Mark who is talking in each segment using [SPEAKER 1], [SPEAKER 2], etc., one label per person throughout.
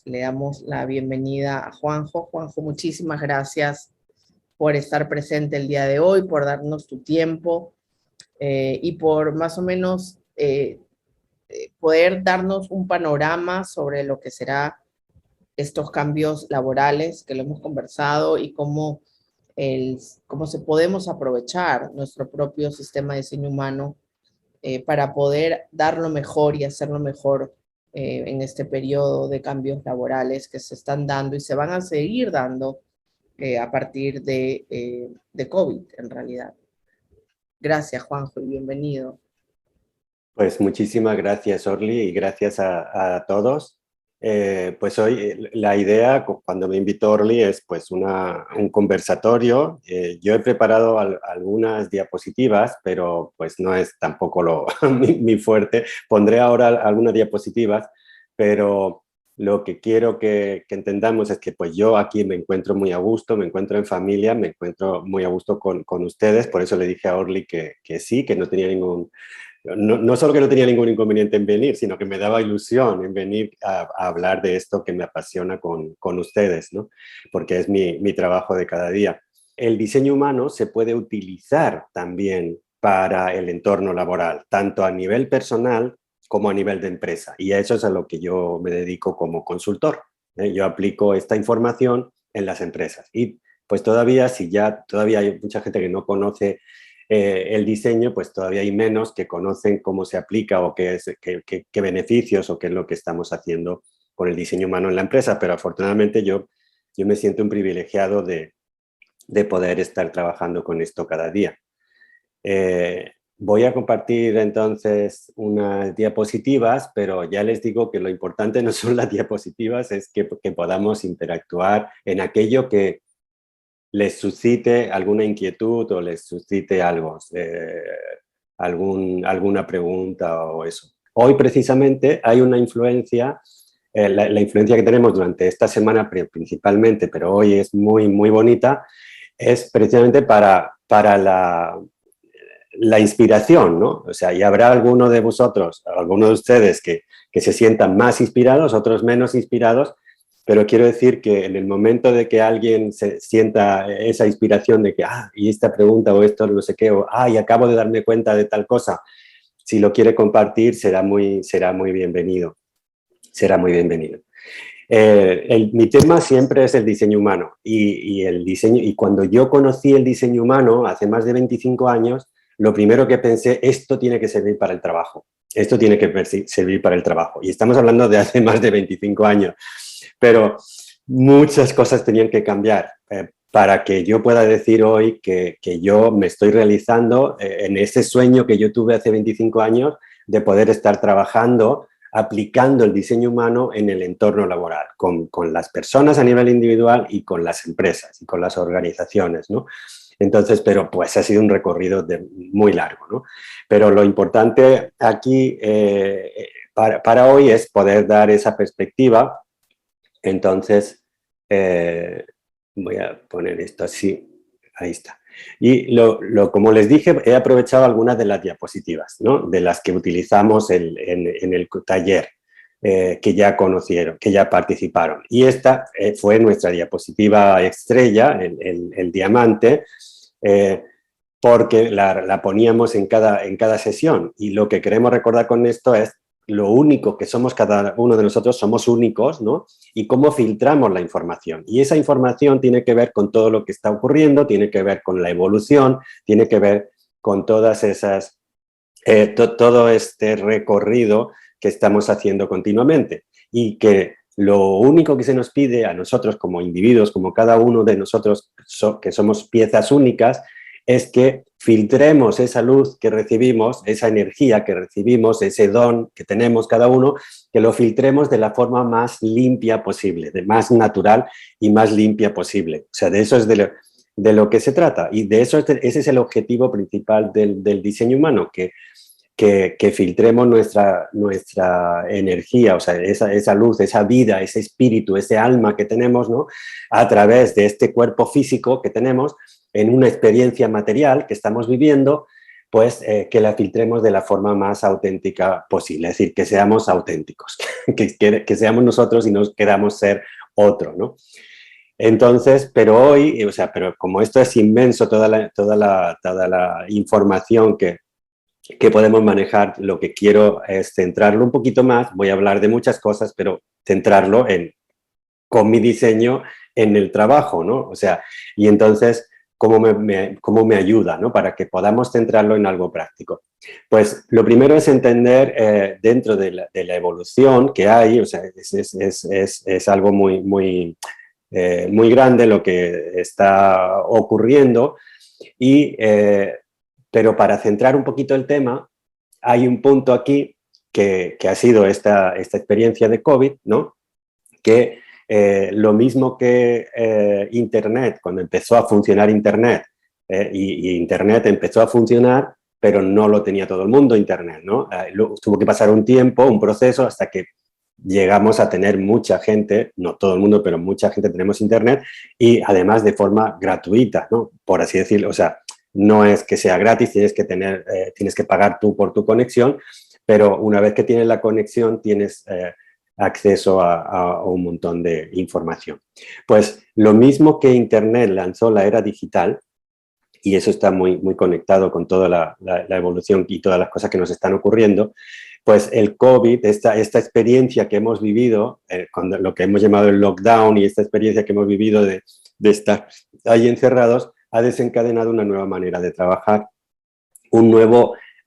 [SPEAKER 1] Le damos la bienvenida a Juanjo. Juanjo, muchísimas gracias por estar presente el día de hoy, por darnos tu tiempo y por más o menos poder darnos un panorama sobre lo que será estos cambios laborales que lo hemos conversado y cómo se podemos aprovechar nuestro propio sistema de diseño humano para poder dar lo mejor y hacerlo mejor en este periodo de cambios laborales que se están dando y se van a seguir dando a partir de COVID, en realidad. Gracias, Juanjo, y bienvenido.
[SPEAKER 2] Pues muchísimas gracias, Orly, y gracias a todos. Pues hoy la idea, cuando me invitó Orly, es pues un conversatorio. Yo he preparado algunas diapositivas, pero pues no es tampoco mi fuerte. Pondré ahora algunas diapositivas, pero lo que quiero que entendamos es que pues yo aquí me encuentro muy a gusto, me encuentro en familia, me encuentro muy a gusto con ustedes. Por eso le dije a Orly que sí, que no tenía no solo que no tenía ningún inconveniente en venir, sino que me daba ilusión en venir a hablar de esto que me apasiona con ustedes, ¿no? Porque es mi trabajo de cada día. El diseño humano se puede utilizar también para el entorno laboral, tanto a nivel personal como a nivel de empresa. Y a eso es a lo que yo me dedico como consultor. Yo aplico esta información en las empresas. Y pues todavía hay mucha gente que no conoce el diseño, pues todavía hay menos que conocen cómo se aplica o qué beneficios o qué es lo que estamos haciendo con el diseño humano en la empresa, pero afortunadamente yo me siento un privilegiado de poder estar trabajando con esto cada día. Voy a compartir entonces unas diapositivas, pero ya les digo que lo importante no son las diapositivas, es que podamos interactuar en aquello que les suscite alguna inquietud o les suscite algo, alguna pregunta o eso. Hoy precisamente hay una influencia, la influencia que tenemos durante esta semana principalmente, pero hoy es muy, muy bonita, es precisamente para la inspiración, ¿no? O sea, y habrá alguno de vosotros, alguno de ustedes que se sientan más inspirados, otros menos inspirados, pero quiero decir que en el momento de que alguien se sienta esa inspiración de que, y esta pregunta o esto no sé qué, o, y acabo de darme cuenta de tal cosa, si lo quiere compartir será muy bienvenido. Será muy bienvenido. Mi tema siempre es el diseño humano y cuando yo conocí el diseño humano hace más de 25 años, lo primero que pensé, esto tiene que servir para el trabajo. Esto tiene que servir para el trabajo. Y estamos hablando de hace más de 25 años. Pero muchas cosas tenían que cambiar para que yo pueda decir hoy que yo me estoy realizando en ese sueño que yo tuve hace 25 años de poder estar trabajando, aplicando el diseño humano en el entorno laboral, con las personas a nivel individual y con las empresas y con las organizaciones, ¿no? Entonces, pero pues ha sido un recorrido muy largo, ¿no? Pero lo importante aquí para hoy es poder dar esa perspectiva. Entonces, voy a poner esto así, ahí está. Y como les dije, he aprovechado algunas de las diapositivas, ¿no? De las que utilizamos en el taller, que ya conocieron, que ya participaron. Y esta fue nuestra diapositiva estrella, el diamante, porque la poníamos en cada sesión. Y lo que queremos recordar con esto es lo único que somos cada uno de nosotros, somos únicos, ¿no? Y cómo filtramos la información. Y esa información tiene que ver con todo lo que está ocurriendo, tiene que ver con la evolución, tiene que ver con todas esas, todo este recorrido que estamos haciendo continuamente. Y que lo único que se nos pide a nosotros como individuos, como cada uno de nosotros que somos piezas únicas, es que filtremos esa luz que recibimos, esa energía que recibimos, ese don que tenemos cada uno, que lo filtremos de la forma más limpia posible, de más natural y más limpia posible. O sea, de eso es de lo que se trata y de eso ese es el objetivo principal del diseño humano, que filtremos nuestra energía, o sea, esa luz, esa vida, ese espíritu, ese alma que tenemos, ¿no? A través de este cuerpo físico que tenemos en una experiencia material que estamos viviendo, pues que la filtremos de la forma más auténtica posible, es decir, que seamos auténticos, que seamos nosotros y no queramos ser otro, ¿no? Entonces, pero hoy, o sea, pero como esto es inmenso, toda la información que podemos manejar, lo que quiero es centrarlo un poquito más, voy a hablar de muchas cosas, pero centrarlo con mi diseño en el trabajo, ¿no? O sea, y entonces, ¿cómo me ayuda, ¿no? Para que podamos centrarlo en algo práctico. Pues lo primero es entender dentro de la evolución que hay, o sea, es algo muy grande lo que está ocurriendo, pero para centrar un poquito el tema, hay un punto aquí que ha sido esta experiencia de COVID, ¿no? Que lo mismo que Internet, cuando empezó a funcionar Internet, y Internet empezó a funcionar, pero no lo tenía todo el mundo Internet, ¿no? Tuvo que pasar un tiempo, un proceso, hasta que llegamos a tener mucha gente, no todo el mundo, pero mucha gente tenemos Internet, y además de forma gratuita, ¿no? Por así decirlo, o sea, no es que sea gratis, tienes que pagar tú por tu conexión, pero una vez que tienes la conexión, tienes acceso a un montón de información. Pues lo mismo que Internet lanzó la era digital, y eso está muy conectado con toda la evolución y todas las cosas que nos están ocurriendo, pues el COVID, esta experiencia que hemos vivido, lo que hemos llamado el lockdown y esta experiencia que hemos vivido de estar ahí encerrados, ha desencadenado una nueva manera de trabajar,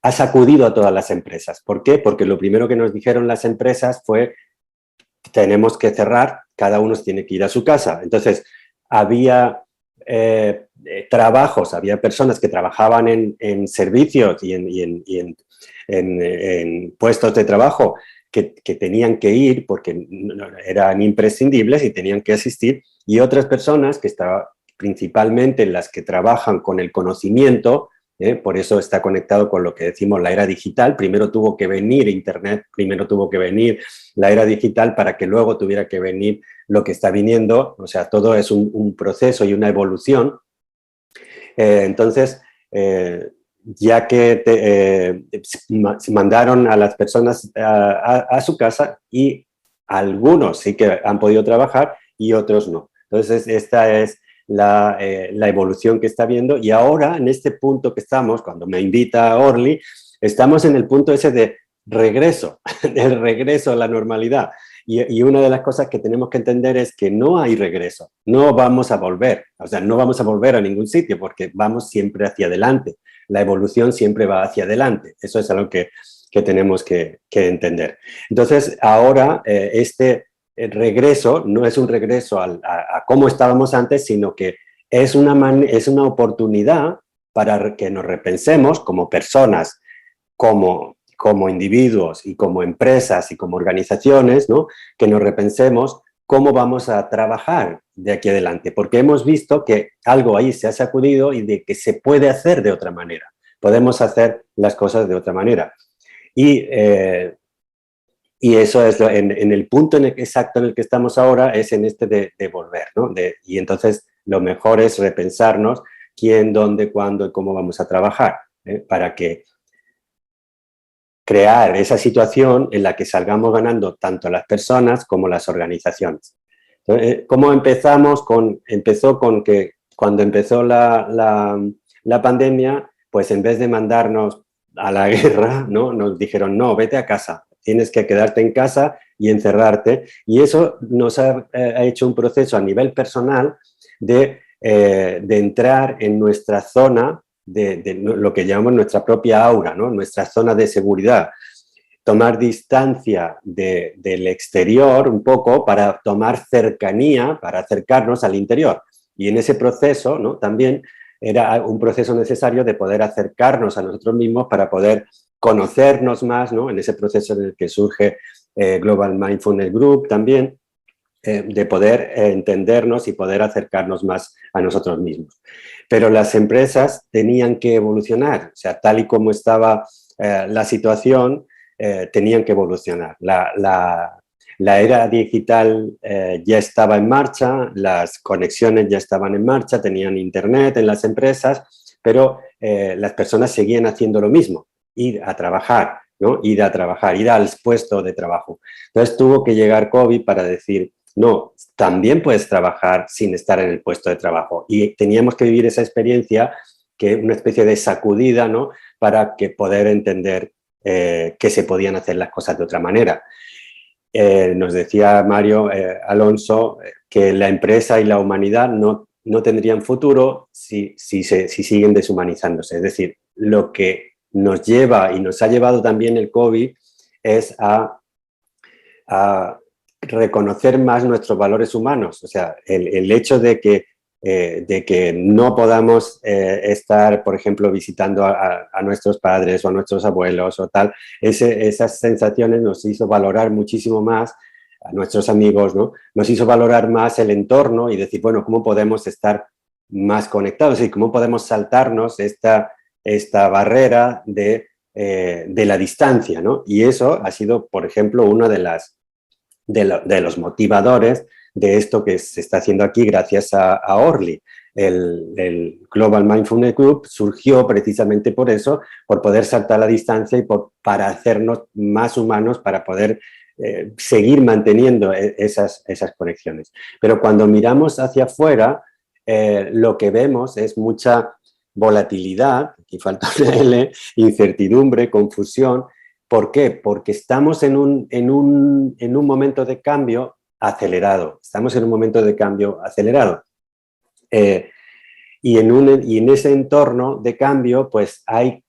[SPEAKER 2] ha sacudido a todas las empresas. ¿Por qué? Porque lo primero que nos dijeron las empresas fue: tenemos que cerrar, cada uno tiene que ir a su casa. Entonces, había trabajos, había personas que trabajaban en servicios y en puestos de trabajo que tenían que ir porque eran imprescindibles y tenían que asistir, y otras personas que estaban principalmente las que trabajan con el conocimiento. Por eso está conectado con lo que decimos la era digital. Primero tuvo que venir Internet, primero tuvo que venir la era digital para que luego tuviera que venir lo que está viniendo. O sea, todo es un proceso y una evolución. Entonces, ya que mandaron a las personas a su casa, y algunos sí que han podido trabajar y otros no. Entonces, esta es la evolución que está viendo, y ahora en este punto que estamos, cuando me invita Orly, estamos en el punto ese de regreso, del regreso a la normalidad. Y una de las cosas que tenemos que entender es que no hay regreso, no vamos a volver, o sea, no vamos a volver a ningún sitio porque vamos siempre hacia adelante, la evolución siempre va hacia adelante, eso es algo que tenemos que entender. Entonces, ahora el regreso no es un regreso a cómo estábamos antes, sino que es una oportunidad para que nos repensemos como personas, como individuos y como empresas y como organizaciones, ¿no? Que nos repensemos cómo vamos a trabajar de aquí adelante, porque hemos visto que algo ahí se ha sacudido y de que se puede hacer de otra manera. Podemos hacer las cosas de otra manera. Y eso es en el punto exacto en el que estamos ahora, es en este de volver, ¿no? Y entonces lo mejor es repensarnos quién, dónde, cuándo y cómo vamos a trabajar, para que crear esa situación en la que salgamos ganando tanto las personas como las organizaciones. Entonces, ¿cómo empezamos? Empezó con que cuando empezó la pandemia, pues en vez de mandarnos a la guerra, ¿no? Nos dijeron: no, vete a casa, tienes que quedarte en casa y encerrarte. Y eso nos ha hecho un proceso a nivel personal de entrar en nuestra zona, de lo que llamamos nuestra propia aura, ¿no? Nuestra zona de seguridad. Tomar distancia del exterior un poco para tomar cercanía, para acercarnos al interior. Y en ese proceso, ¿no? También era un proceso necesario de poder acercarnos a nosotros mismos para poder conocernos más, ¿no? En ese proceso en el que surge Global Mindfulness Group también, de poder entendernos y poder acercarnos más a nosotros mismos. Pero las empresas tenían que evolucionar, o sea, tal y como estaba la situación, tenían que evolucionar. La era digital ya estaba en marcha, las conexiones ya estaban en marcha, tenían internet en las empresas, pero las personas seguían haciendo lo mismo, ir a trabajar, ¿no? Ir a trabajar, ir al puesto de trabajo. Entonces tuvo que llegar COVID para decir, no, también puedes trabajar sin estar en el puesto de trabajo. Y teníamos que vivir esa experiencia, que una especie de sacudida, ¿no? Para que poder entender que se podían hacer las cosas de otra manera. Nos decía Mario Alonso que la empresa y la humanidad no tendrían futuro si siguen deshumanizándose. Es decir, lo que nos lleva y nos ha llevado también el COVID es a reconocer más nuestros valores humanos. O sea, el hecho de que no podamos estar, por ejemplo, visitando a nuestros padres o a nuestros abuelos o tal, esas sensaciones nos hizo valorar muchísimo más a nuestros amigos, ¿no? Nos hizo valorar más el entorno y decir, bueno, ¿cómo podemos estar más conectados y cómo podemos saltarnos esta barrera de la distancia, ¿no? Y eso ha sido, por ejemplo, uno de los motivadores de esto que se está haciendo aquí gracias a Orly. El Global Mindfulness Group surgió precisamente por eso, por poder saltar la distancia y para hacernos más humanos, para poder seguir manteniendo esas conexiones. Pero cuando miramos hacia afuera, lo que vemos es mucha volatilidad, aquí falta una L, incertidumbre, confusión. ¿Por qué? Porque estamos en un momento de cambio acelerado. Estamos en un momento de cambio acelerado. Y en ese entorno de cambio, pues hay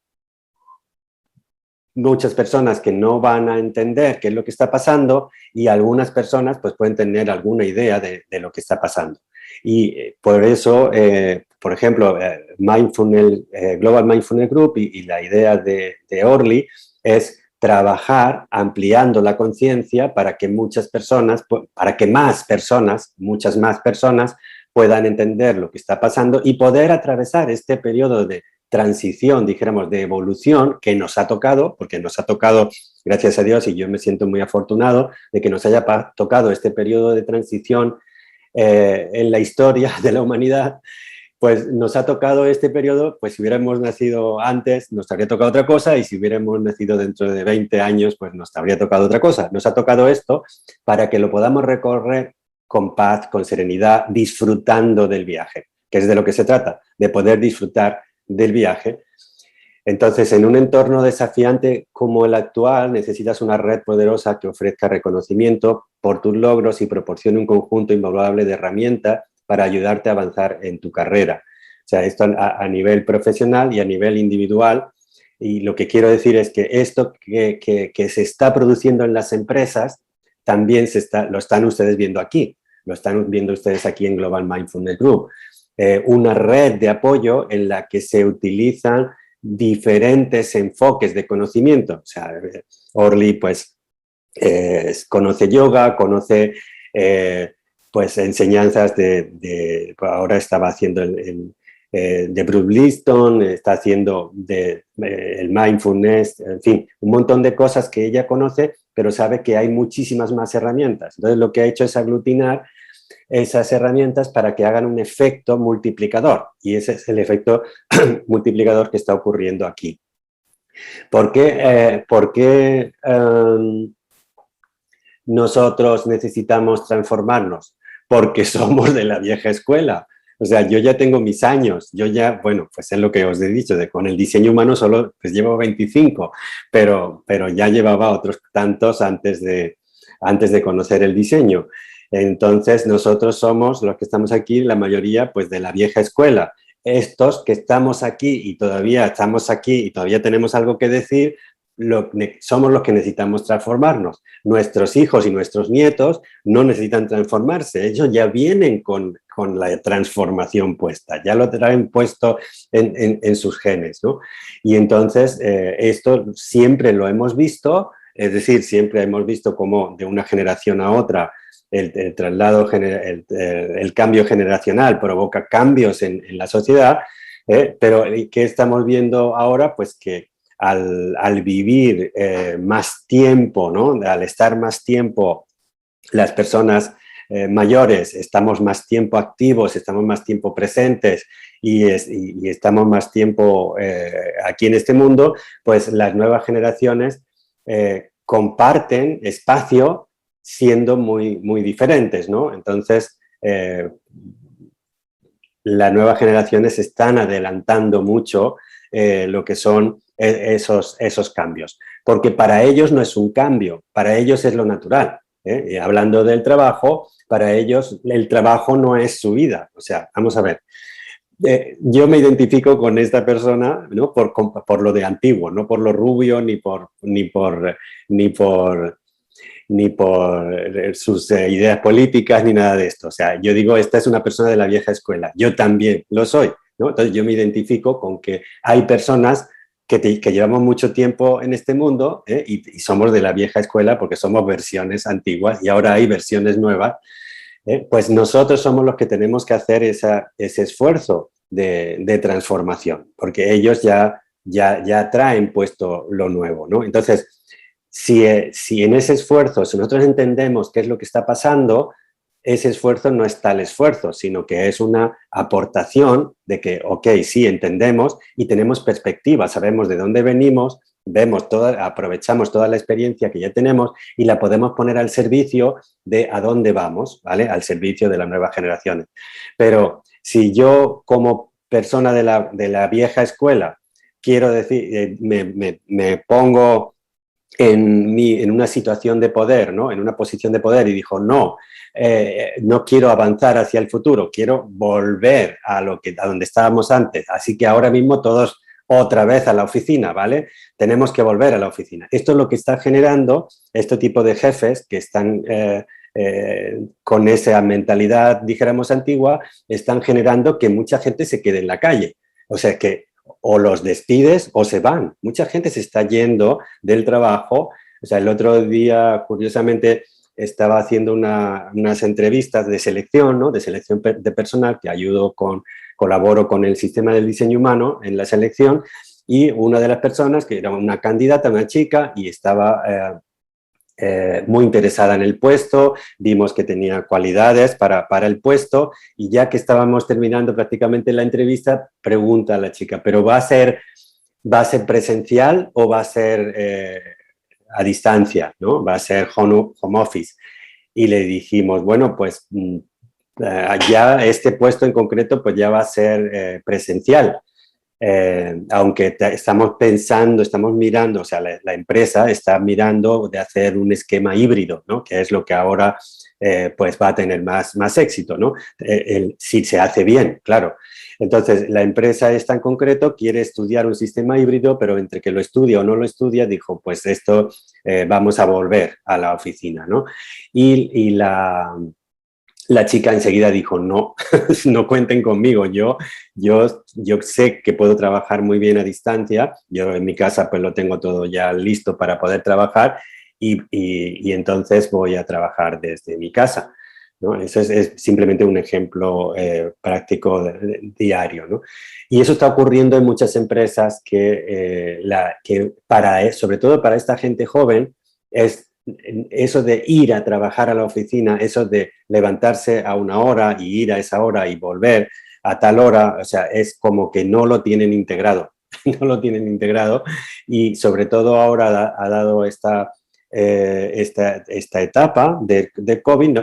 [SPEAKER 2] muchas personas que no van a entender qué es lo que está pasando y algunas personas pues pueden tener alguna idea de lo que está pasando. Y por eso, por ejemplo, Global Mindfulness Group y la idea de Orly es trabajar ampliando la conciencia para que muchas personas, para que más personas, muchas más personas puedan entender lo que está pasando y poder atravesar este periodo de transición, dijéramos, de evolución que nos ha tocado, porque nos ha tocado, gracias a Dios, y yo me siento muy afortunado de que nos haya tocado este periodo de transición en la historia de la humanidad. Pues nos ha tocado este periodo, pues si hubiéramos nacido antes nos habría tocado otra cosa y si hubiéramos nacido dentro de 20 años pues nos habría tocado otra cosa. Nos ha tocado esto para que lo podamos recorrer con paz, con serenidad, disfrutando del viaje, que es de lo que se trata, de poder disfrutar del viaje. Entonces, en un entorno desafiante como el actual, necesitas una red poderosa que ofrezca reconocimiento por tus logros y proporcione un conjunto invaluable de herramientas para ayudarte a avanzar en tu carrera. O sea, esto a nivel profesional y a nivel individual. Y lo que quiero decir es que esto que se está produciendo en las empresas, también lo están ustedes viendo aquí. Lo están viendo ustedes aquí en Global Mindfulness Group. Una red de apoyo en la que se utilizan diferentes enfoques de conocimiento. O sea, Orly, pues, conoce yoga, conoce pues enseñanzas ahora estaba haciendo de Bruce Liston, está haciendo el mindfulness, en fin, un montón de cosas que ella conoce, pero sabe que hay muchísimas más herramientas. Entonces, lo que ha hecho es aglutinar esas herramientas para que hagan un efecto multiplicador. Y ese es el efecto multiplicador que está ocurriendo aquí. ¿Por qué nosotros necesitamos transformarnos? Porque somos de la vieja escuela. O sea, yo ya tengo mis años, yo ya, bueno, pues es lo que os he dicho, con el diseño humano solo pues llevo 25, pero ya llevaba otros tantos antes de conocer el diseño. Entonces, nosotros somos los que estamos aquí, la mayoría, pues de la vieja escuela. Estos que estamos aquí y todavía estamos aquí y todavía tenemos algo que decir, somos los que necesitamos transformarnos. Nuestros hijos y nuestros nietos no necesitan transformarse, ellos ya vienen con la transformación puesta, ya lo traen puesto en sus genes, ¿no? Y entonces esto siempre lo hemos visto, es decir, siempre hemos visto cómo de una generación a otra el traslado, el cambio generacional provoca cambios en la sociedad, pero ¿qué estamos viendo ahora? Pues que al vivir más tiempo, ¿no? Al estar más tiempo las personas mayores, estamos más tiempo activos, estamos más tiempo presentes y estamos más tiempo aquí en este mundo, pues las nuevas generaciones comparten espacio siendo muy, muy diferentes, ¿no? Entonces, las nuevas generaciones están adelantando mucho lo que son esos cambios, porque para ellos no es un cambio, para ellos es lo natural. Y hablando del trabajo, para ellos el trabajo no es su vida. O sea, vamos a ver, yo me identifico con esta persona, ¿no? por lo de antiguo, no por lo rubio ni por sus ideas políticas ni nada de esto. O sea, yo digo, esta es una persona de la vieja escuela. Yo también lo soy, ¿no? Entonces yo me identifico con que hay personas que llevamos mucho tiempo en este mundo y somos de la vieja escuela porque somos versiones antiguas y ahora hay versiones nuevas. Pues nosotros somos los que tenemos que hacer ese esfuerzo de transformación, porque ellos ya traen puesto lo nuevo, ¿no? Entonces, si en ese esfuerzo, si nosotros entendemos qué es lo que está pasando, ese esfuerzo no es tal esfuerzo, sino que es una aportación de que, ok, sí, entendemos y tenemos perspectiva, sabemos de dónde venimos, aprovechamos toda la experiencia que ya tenemos y la podemos poner al servicio de a dónde vamos, ¿vale? Al servicio de las nuevas generaciones. Pero si yo, como persona de la vieja escuela, quiero decir, me pongo en una situación de poder, ¿no? En una posición de poder y dijo, no, no quiero avanzar hacia el futuro, quiero volver a donde estábamos antes. Así que ahora mismo todos otra vez a la oficina, ¿vale? Tenemos que volver a la oficina. Esto es lo que está generando este tipo de jefes que están con esa mentalidad, dijéramos, antigua, están generando que mucha gente se quede en la calle. O sea, que o los despides o se van. Mucha gente se está yendo del trabajo. O sea, el otro día, curiosamente, estaba haciendo unas entrevistas de selección, ¿no? De selección de personal, que colaboro con el sistema del diseño humano en la selección, y una de las personas, que era una candidata, una chica, y estaba muy interesada en el puesto, vimos que tenía cualidades para el puesto y ya que estábamos terminando prácticamente la entrevista, pregunta a la chica, ¿pero va a ser presencial o va a ser a distancia, ¿no? Va a ser home office. Y le dijimos, bueno, pues ya este puesto en concreto pues ya va a ser presencial. Aunque estamos mirando, o sea, la empresa está mirando de hacer un esquema híbrido, ¿no? Que es lo que ahora pues va a tener más éxito, ¿no? Si se hace bien, claro. Entonces, la empresa esta en concreto quiere estudiar un sistema híbrido, pero entre que lo estudia o no lo estudia, dijo, pues esto vamos a volver a la oficina, ¿no? Y la chica enseguida dijo, no, no cuenten conmigo, yo sé que puedo trabajar muy bien a distancia, yo en mi casa pues lo tengo todo ya listo para poder trabajar y entonces voy a trabajar desde mi casa, ¿no? Eso es simplemente un ejemplo práctico diario, ¿no? Y eso está ocurriendo en muchas empresas que sobre todo para esta gente joven, es eso de ir a trabajar a la oficina, eso de levantarse a una hora y ir a esa hora y volver a tal hora, o sea, es como que no lo tienen integrado, no lo tienen integrado y sobre todo ahora ha dado esta etapa de COVID,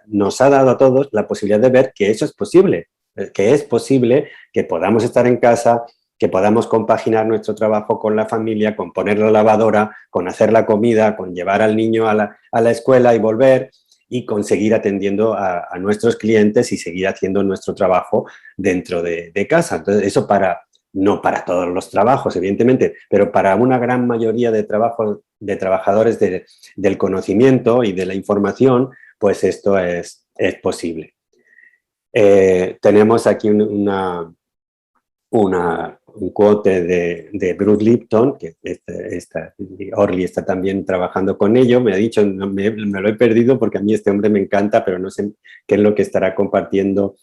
[SPEAKER 2] nos ha dado a todos la posibilidad de ver que eso es posible, que es posible que podamos estar en casa, que podamos compaginar nuestro trabajo con la familia, con poner la lavadora, con hacer la comida, con llevar al niño a la escuela y volver y con seguir atendiendo a nuestros clientes y seguir haciendo nuestro trabajo dentro de casa. Entonces, eso no para todos los trabajos, evidentemente, pero para una gran mayoría de trabajadores del conocimiento y de la información, pues esto es posible. Tenemos aquí un quote de Bruce Lipton, que Orly está también trabajando con ello, me ha dicho, me lo he perdido porque a mí este hombre me encanta, pero no sé qué es lo que estará compartiendo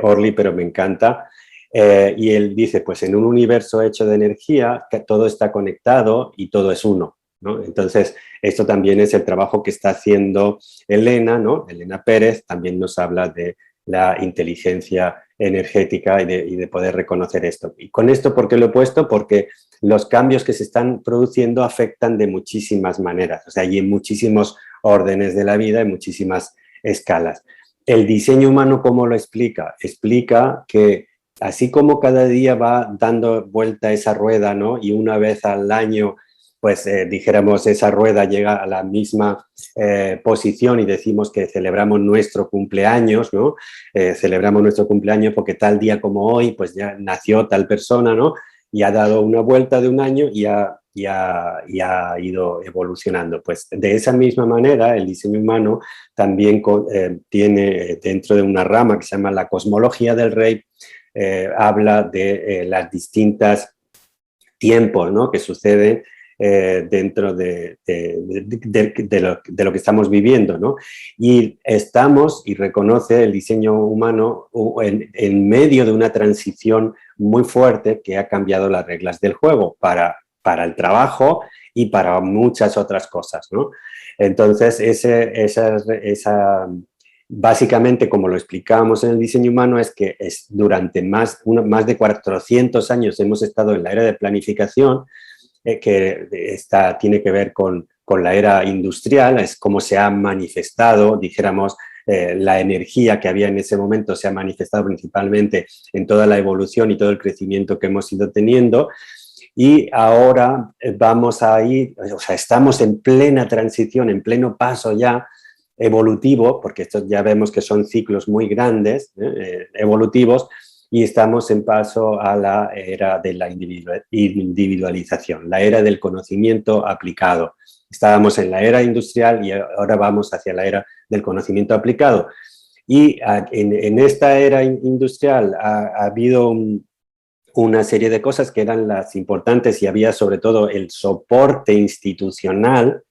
[SPEAKER 2] Orly, pero me encanta. Y él dice, pues en un universo hecho de energía, que todo está conectado y todo es uno, ¿no? Entonces, esto también es el trabajo que está haciendo Elena, ¿no? Elena Pérez también nos habla de la inteligencia energética y de poder reconocer esto. Y con esto, ¿por qué lo he puesto? Porque los cambios que se están produciendo afectan de muchísimas maneras, o sea, y en muchísimos órdenes de la vida, en muchísimas escalas. El diseño humano, ¿cómo lo explica? Explica que así como cada día va dando vuelta esa rueda, ¿no? Y una vez al año, pues dijéramos, esa rueda llega a la misma posición y decimos que celebramos nuestro cumpleaños, ¿no? Celebramos nuestro cumpleaños porque tal día como hoy, pues ya nació tal persona, ¿no? Y ha dado una vuelta de un año y ha ido evolucionando. Pues de esa misma manera, el diseño humano también tiene dentro de una rama que se llama la cosmología del rey, habla de las distintas tiempos, ¿no? Que suceden dentro de lo que estamos viviendo, ¿no? Y estamos, y reconoce el diseño humano, en medio de una transición muy fuerte que ha cambiado las reglas del juego para el trabajo y para muchas otras cosas, ¿no? Entonces, básicamente, como lo explicábamos en el diseño humano, es que durante más de 400 años hemos estado en la era de planificación, que tiene que ver con la era industrial, es como se ha manifestado, dijéramos, la energía que había en ese momento se ha manifestado principalmente en toda la evolución y todo el crecimiento que hemos ido teniendo. Y ahora vamos a ir, o sea, estamos en plena transición, en pleno paso ya evolutivo, porque estos ya vemos que son ciclos muy grandes, evolutivos, y estamos en paso a la era de la individualización, la era del conocimiento aplicado. Estábamos en la era industrial y ahora vamos hacia la era del conocimiento aplicado. Y en esta era industrial ha habido una serie de cosas que eran las importantes y había sobre todo el soporte institucional,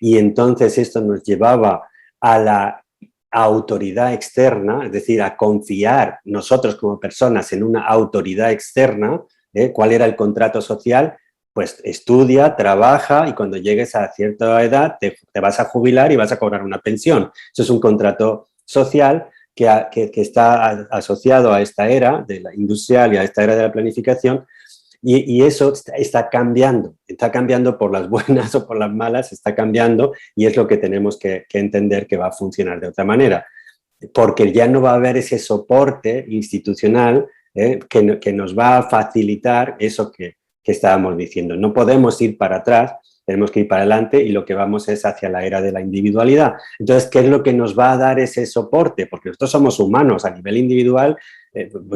[SPEAKER 2] y entonces esto nos llevaba a la autoridad externa, es decir, a confiar nosotros como personas en una autoridad externa. ¿Cuál era el contrato social? Pues estudia, trabaja y cuando llegues a cierta edad te vas a jubilar y vas a cobrar una pensión. Eso es un contrato social que está asociado a esta era de la industrial y a esta era de la planificación, y eso está cambiando por las buenas o por las malas, está cambiando, y es lo que tenemos que entender, que va a funcionar de otra manera, porque ya no va a haber ese soporte institucional que nos va a facilitar eso que estábamos diciendo. No podemos ir para atrás, tenemos que ir para adelante, y lo que vamos es hacia la era de la individualidad. Entonces, ¿qué es lo que nos va a dar ese soporte? Porque nosotros somos humanos a nivel individual,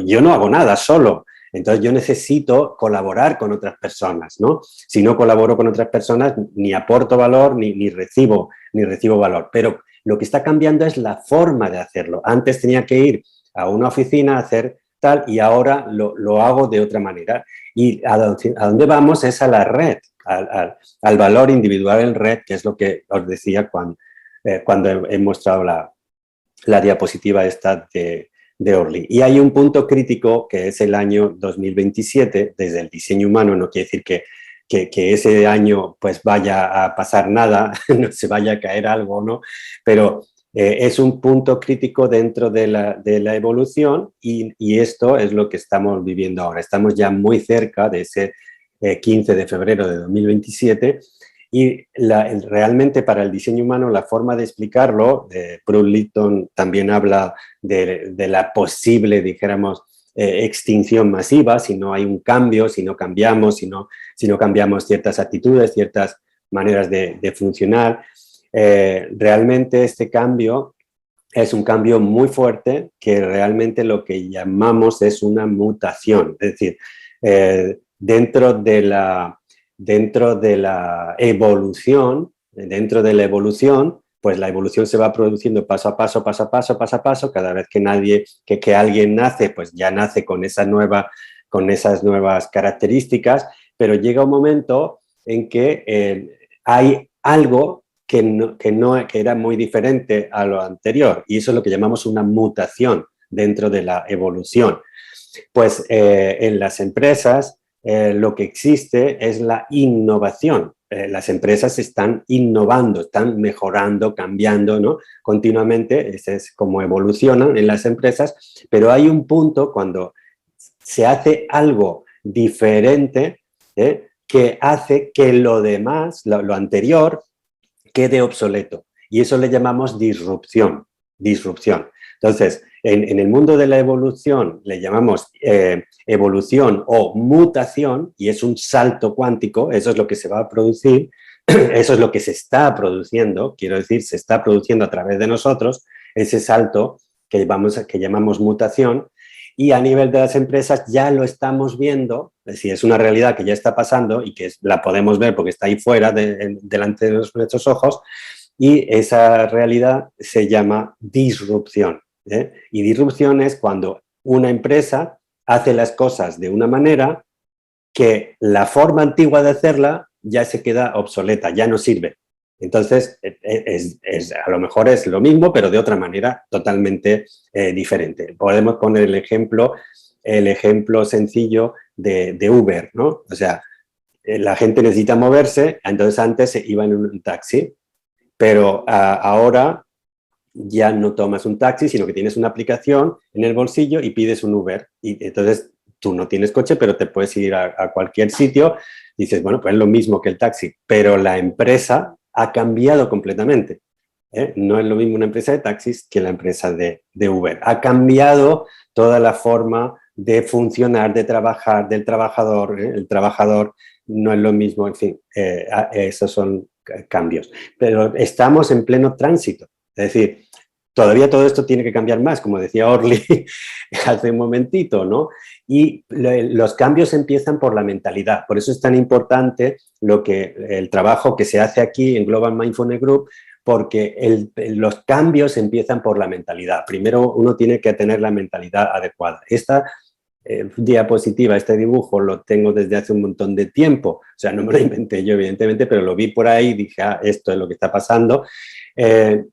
[SPEAKER 2] yo no hago nada solo. Entonces yo necesito colaborar con otras personas, ¿no? Si no colaboro con otras personas, ni aporto valor, ni recibo valor. Pero lo que está cambiando es la forma de hacerlo. Antes tenía que ir a una oficina a hacer tal, y ahora lo hago de otra manera. Y a dónde vamos es a la red, al valor individual en red, que es lo que os decía cuando he mostrado la diapositiva esta de Orly. Y hay un punto crítico que es el año 2027, desde el diseño humano. No quiere decir que ese año pues vaya a pasar nada, no se vaya a caer algo, ¿no? Pero es un punto crítico dentro de la evolución, y esto es lo que estamos viviendo ahora. Estamos ya muy cerca de ese 15 de febrero de 2027, y realmente para el diseño humano la forma de explicarlo, Bruce Lipton también habla de la posible, dijéramos, extinción masiva si no hay un cambio, si no cambiamos, si no cambiamos ciertas actitudes, ciertas maneras de funcionar. Realmente este cambio es un cambio muy fuerte, que realmente lo que llamamos es una mutación. Es decir, dentro de la evolución, pues la evolución se va produciendo paso a paso, cada vez que alguien nace, pues ya nace con esas nuevas características, pero llega un momento en que hay algo que era muy diferente a lo anterior, y eso es lo que llamamos una mutación dentro de la evolución. Pues en las empresas lo que existe es la innovación. las empresas están innovando, están mejorando, cambiando, ¿no? Continuamente, ese es como evolucionan en las empresas, pero hay un punto cuando se hace algo diferente, que hace que lo demás, lo anterior, quede obsoleto. Y eso le llamamos disrupción. Entonces, en el mundo de la evolución le llamamos evolución o mutación, y es un salto cuántico, eso es lo que se va a producir, eso es lo que se está produciendo, quiero decir, se está produciendo a través de nosotros, ese salto que llamamos mutación, y a nivel de las empresas ya lo estamos viendo, es decir, es una realidad que ya está pasando y que la podemos ver porque está ahí fuera, delante de nuestros ojos, y esa realidad se llama disrupción. Y disrupción es cuando una empresa hace las cosas de una manera que la forma antigua de hacerla ya se queda obsoleta, ya no sirve. Entonces, a lo mejor es lo mismo, pero de otra manera totalmente diferente. Podemos poner el ejemplo sencillo de Uber, ¿no? O sea, la gente necesita moverse, entonces antes se iba en un taxi, pero ahora ya no tomas un taxi, sino que tienes una aplicación en el bolsillo y pides un Uber. Y entonces tú no tienes coche, pero te puedes ir a cualquier sitio. Y dices, bueno, pues es lo mismo que el taxi, pero la empresa ha cambiado completamente. No es lo mismo una empresa de taxis que la empresa de Uber. Ha cambiado toda la forma de funcionar, de trabajar del trabajador. El trabajador no es lo mismo, en fin, esos son cambios. Pero estamos en pleno tránsito. Es decir, todavía todo esto tiene que cambiar más, como decía Orly hace un momentito, ¿no? Y los cambios empiezan por la mentalidad. Por eso es tan importante el trabajo que se hace aquí en Global Mindfulness Group, porque los cambios empiezan por la mentalidad. Primero uno tiene que tener la mentalidad adecuada. Esta diapositiva, este dibujo lo tengo desde hace un montón de tiempo. O sea, no me lo inventé yo, evidentemente, pero lo vi por ahí y dije, esto es lo que está pasando.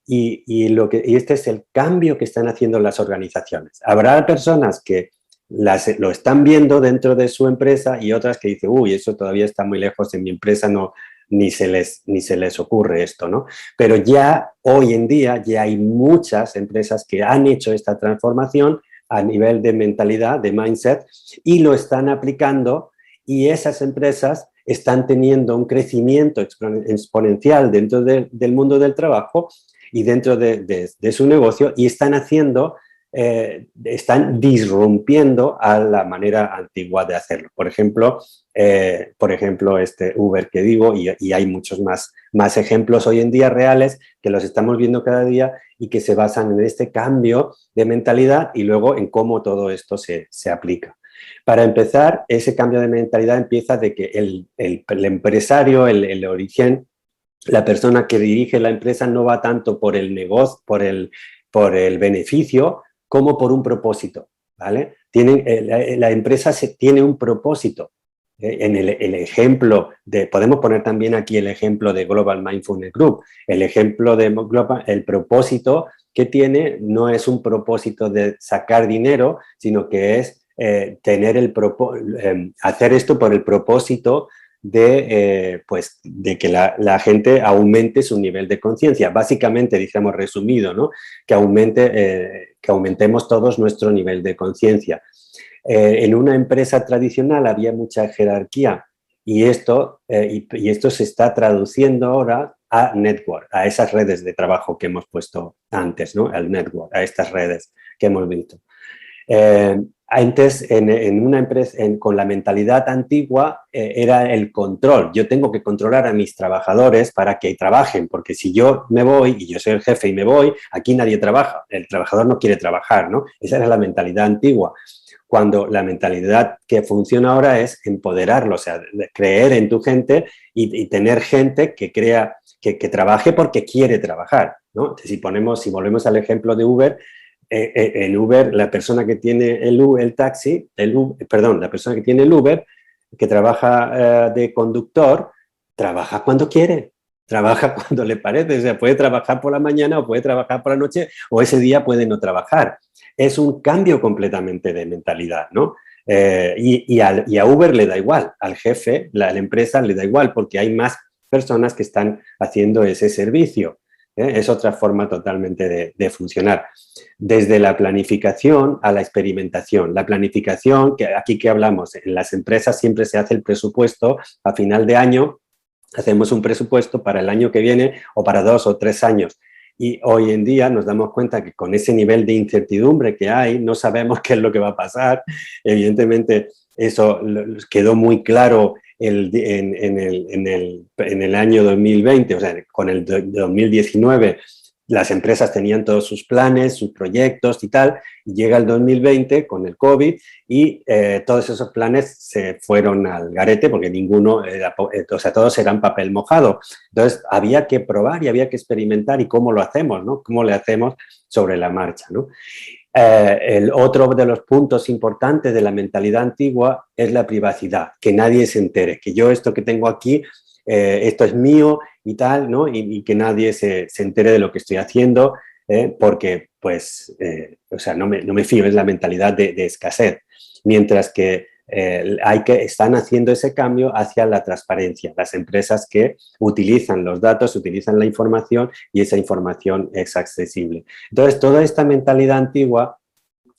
[SPEAKER 2] Y este es el cambio que están haciendo las organizaciones. Habrá personas que lo están viendo dentro de su empresa y otras que dicen, uy, eso todavía está muy lejos, en mi empresa no, ni se les ocurre esto, ¿no? Pero ya hoy en día ya hay muchas empresas que han hecho esta transformación a nivel de mentalidad, de mindset, y lo están aplicando, y esas empresas están teniendo un crecimiento exponencial dentro del mundo del trabajo y dentro de su negocio, y están disrumpiendo a la manera antigua de hacerlo. Por ejemplo, este Uber que digo, y hay muchos más ejemplos hoy en día reales que los estamos viendo cada día y que se basan en este cambio de mentalidad y luego en cómo todo esto se aplica. Para empezar, ese cambio de mentalidad empieza de que el empresario, el origen, la persona que dirige la empresa no va tanto por el negocio, por el beneficio, como por un propósito, ¿vale? La empresa tiene un propósito. En el ejemplo podemos poner también aquí el ejemplo de Global Mindfulness Group. El ejemplo de el propósito que tiene no es un propósito de sacar dinero, sino que es hacer esto por el propósito de que la gente aumente su nivel de conciencia. Básicamente, dijéramos resumido, ¿no? Que aumentemos todos nuestro nivel de conciencia. En una empresa tradicional había mucha jerarquía y esto se está traduciendo ahora a network, a esas redes de trabajo que hemos puesto antes, ¿no? Al network, a estas redes que hemos visto. Antes, en una empresa, con la mentalidad antigua, era el control. Yo tengo que controlar a mis trabajadores para que trabajen, porque si yo me voy y yo soy el jefe y me voy, aquí nadie trabaja. El trabajador no quiere trabajar, ¿no? Esa era la mentalidad antigua. Cuando la mentalidad que funciona ahora es empoderarlo, o sea, creer en tu gente y tener gente que trabaje porque quiere trabajar, ¿no? Si volvemos al ejemplo de Uber, en Uber, la persona que tiene la persona que tiene el Uber, que trabaja de conductor, trabaja cuando quiere, trabaja cuando le parece, o sea, puede trabajar por la mañana o puede trabajar por la noche o ese día puede no trabajar. Es un cambio completamente de mentalidad, ¿no? Y a Uber le da igual, al jefe, la empresa le da igual porque hay más personas que están haciendo ese servicio. Es otra forma totalmente de funcionar. Desde la planificación a la experimentación. La planificación, que aquí que hablamos, en las empresas siempre se hace el presupuesto a final de año, hacemos un presupuesto para el año que viene o para 2 o 3 años. Y hoy en día nos damos cuenta que con ese nivel de incertidumbre que hay, no sabemos qué es lo que va a pasar. Evidentemente, eso quedó muy claro en el año 2020, o sea, con el 2019, las empresas tenían todos sus planes, sus proyectos y tal, y llega el 2020 con el COVID y todos esos planes se fueron al garete porque ninguno, o sea, todos eran papel mojado. Entonces, había que probar y había que experimentar y cómo lo hacemos, ¿no? Cómo le hacemos sobre la marcha, ¿no? El otro de los puntos importantes de la mentalidad antigua es la privacidad, que nadie se entere, que yo esto que tengo aquí, esto es mío y tal, ¿no? Y que nadie se entere de lo que estoy haciendo, porque, pues, o sea, no me fío, es la mentalidad de escasez. Mientras que están haciendo ese cambio hacia la transparencia, las empresas que utilizan los datos, utilizan la información y esa información es accesible. Entonces, toda esta mentalidad antigua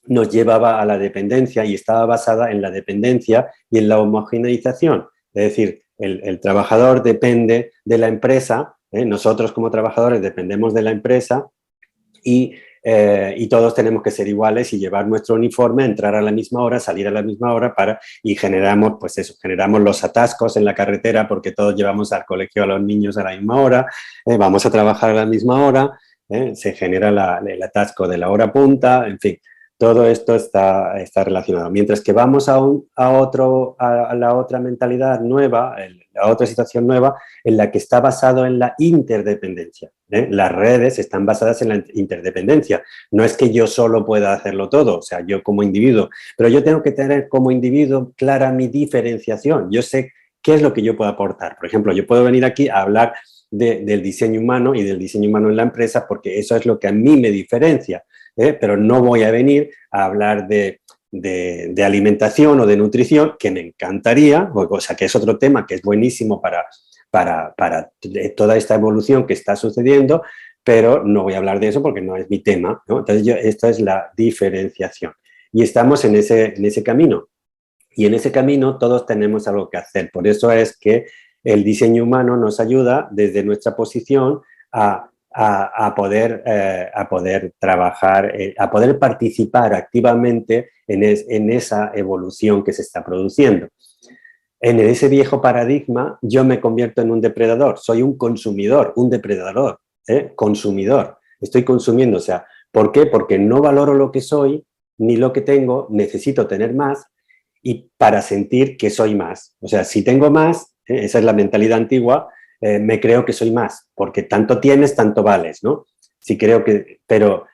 [SPEAKER 2] nos llevaba a la dependencia y estaba basada en la dependencia y en la homogeneización. Es decir, el trabajador depende de la empresa, nosotros como trabajadores dependemos de la empresa y todos tenemos que ser iguales y llevar nuestro uniforme, entrar a la misma hora, salir a la misma hora y generamos, pues eso, generamos los atascos en la carretera porque todos llevamos al colegio a los niños a la misma hora, vamos a trabajar a la misma hora, se genera el atasco de la hora punta, en fin. Todo esto está relacionado. Mientras que vamos a la otra mentalidad nueva, la otra situación nueva, en la que está basado en la interdependencia. Las redes están basadas en la interdependencia. No es que yo solo pueda hacerlo todo, o sea, yo como individuo, pero yo tengo que tener como individuo clara mi diferenciación. Yo sé qué es lo que yo puedo aportar. Por ejemplo, yo puedo venir aquí a hablar del diseño humano y del diseño humano en la empresa porque eso es lo que a mí me diferencia. Pero no voy a venir a hablar de alimentación o de nutrición, que me encantaría, o sea, que es otro tema que es buenísimo para toda esta evolución que está sucediendo, pero no voy a hablar de eso porque no es mi tema, ¿no? Entonces, esta es la diferenciación. Y estamos en ese camino. Y en ese camino todos tenemos algo que hacer. Por eso es que el diseño humano nos ayuda desde nuestra posición a poder trabajar, a poder participar activamente en esa evolución que se está produciendo. En ese viejo paradigma yo me convierto en un depredador, soy un consumidor, un depredador, consumidor, estoy consumiendo, o sea, ¿por qué? Porque no valoro lo que soy ni lo que tengo, necesito tener más y para sentir que soy más. O sea, si tengo más, esa es la mentalidad antigua, me creo que soy más, porque tanto tienes, tanto vales, ¿no? Sí creo que, pero,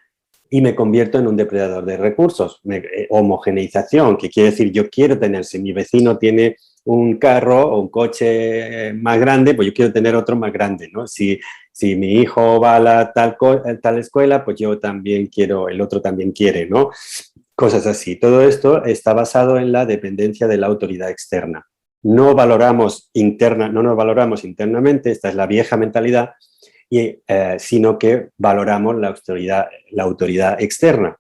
[SPEAKER 2] y me convierto en un depredador de recursos, homogeneización, que quiere decir yo quiero tener, si mi vecino tiene un carro o un coche más grande, pues yo quiero tener otro más grande, ¿no? Si mi hijo va a la tal escuela, pues yo también quiero, el otro también quiere, ¿no? Cosas así. Todo esto está basado en la dependencia de la autoridad externa. No nos valoramos internamente, esta es la vieja mentalidad, sino que valoramos la autoridad externa.